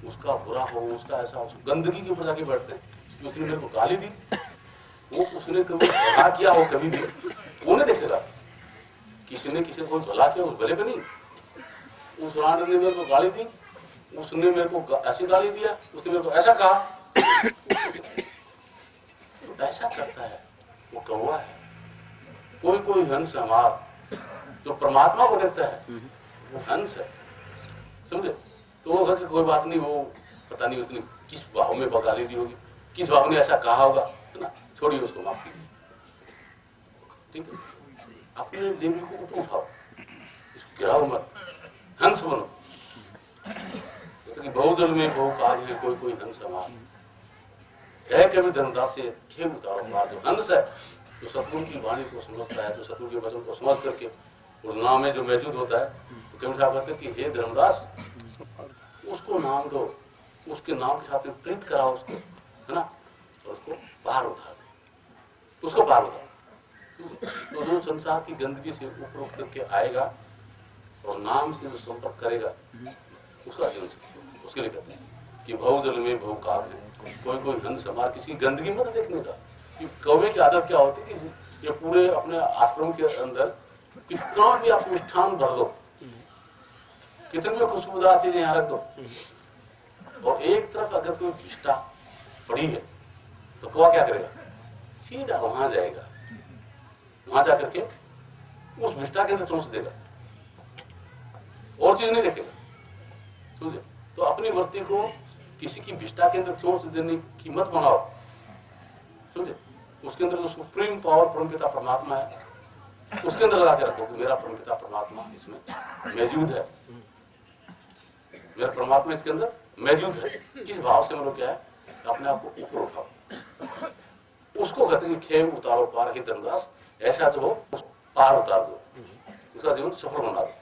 उसका बुरा हो उसका ऐसा हो, गंदगी के ऊपर जाके बैठते हैं। उसने मेरे को गाली दी, वो उसने कभी भला किया हो कभी भी वो नहीं देखेगा। किसी ने किसी को भला किया उस भले पे नहीं। उस राणा ने मेरे को गाली दी, उसने मेरे को ऐसी गाली दिया, उसने मेरे को ऐसा कहा, तो ऐसा करता है वो कौवा है। कोई हंस हमार जो परमात्मा को देखता है वो हंस है, समझे। तो वो घर कोई बात नहीं, वो पता नहीं उसने किस भाव में गाली दी होगी, किस भाव ने ऐसा कहा होगा, है ना। छोड़िए उसको, माफ कीजिए। ठीक है, अपने लेवल को ऊपर उठाओ, इसको गिराओ मत, हंस बनो। तो बहु जल में बहु काल है, कोई हंस हमार है। कभी धर्मदास से खेल उतारो मार। जो हंस है जो सतगुरु की वाणी को समझता है, जो सतगुरु के वचन को समझ करके और नाम में जो मौजूद होता है, तो कभी साहब कहते हैं कि हे धर्मदास उसको नाम दो, उसके नाम के साथ में प्रीत कराओ उसको, है ना, और उसको बाहर उठा दो, उसको बाहर उठा। तो जो संसार की गंदगी से ऊपर उठ करके आएगा और नाम से जो संपर्क करेगा उसका जीवन उसके लिए कहते हैं कि भव जल में भव काल है। कोई हंस हमार किसी गंदगी मत देखने का। कौवे की आदत क्या होती है कि ये पूरे अपने आश्रम के अंदर कितना भी आप मिष्ठान भर दो, कितनी भी खुशबूदार चीजें यहाँ रख दो, और एक तरफ अगर कोई विष्ठा पड़ी है तो कौवा क्या करेगा, सीधा वहां जाएगा, वहां जाकर के उस विष्ठा के अंदर चोंच देगा, और चीज नहीं देखेगा, समझे। तो अपनी वृत्ति को किसी की विष्ठा के अंदर चोंच देने की मत बनाओ, समझे। उसके अंदर जो सुप्रीम पावर परमपिता परमात्मा है उसके अंदर लगा के रखो कि मेरा परमपिता परमात्मा इसमें मौजूद है, मेरा परमात्मा इसके अंदर मौजूद है। किस भाव से मतलब क्या है, अपने आप को ऊपर उठाओ, उसको कहते हैं कि खेम उतारो पार ही धर्मदास। ऐसा जो हो पार उतार दो, उसका जीवन सफल बना दो।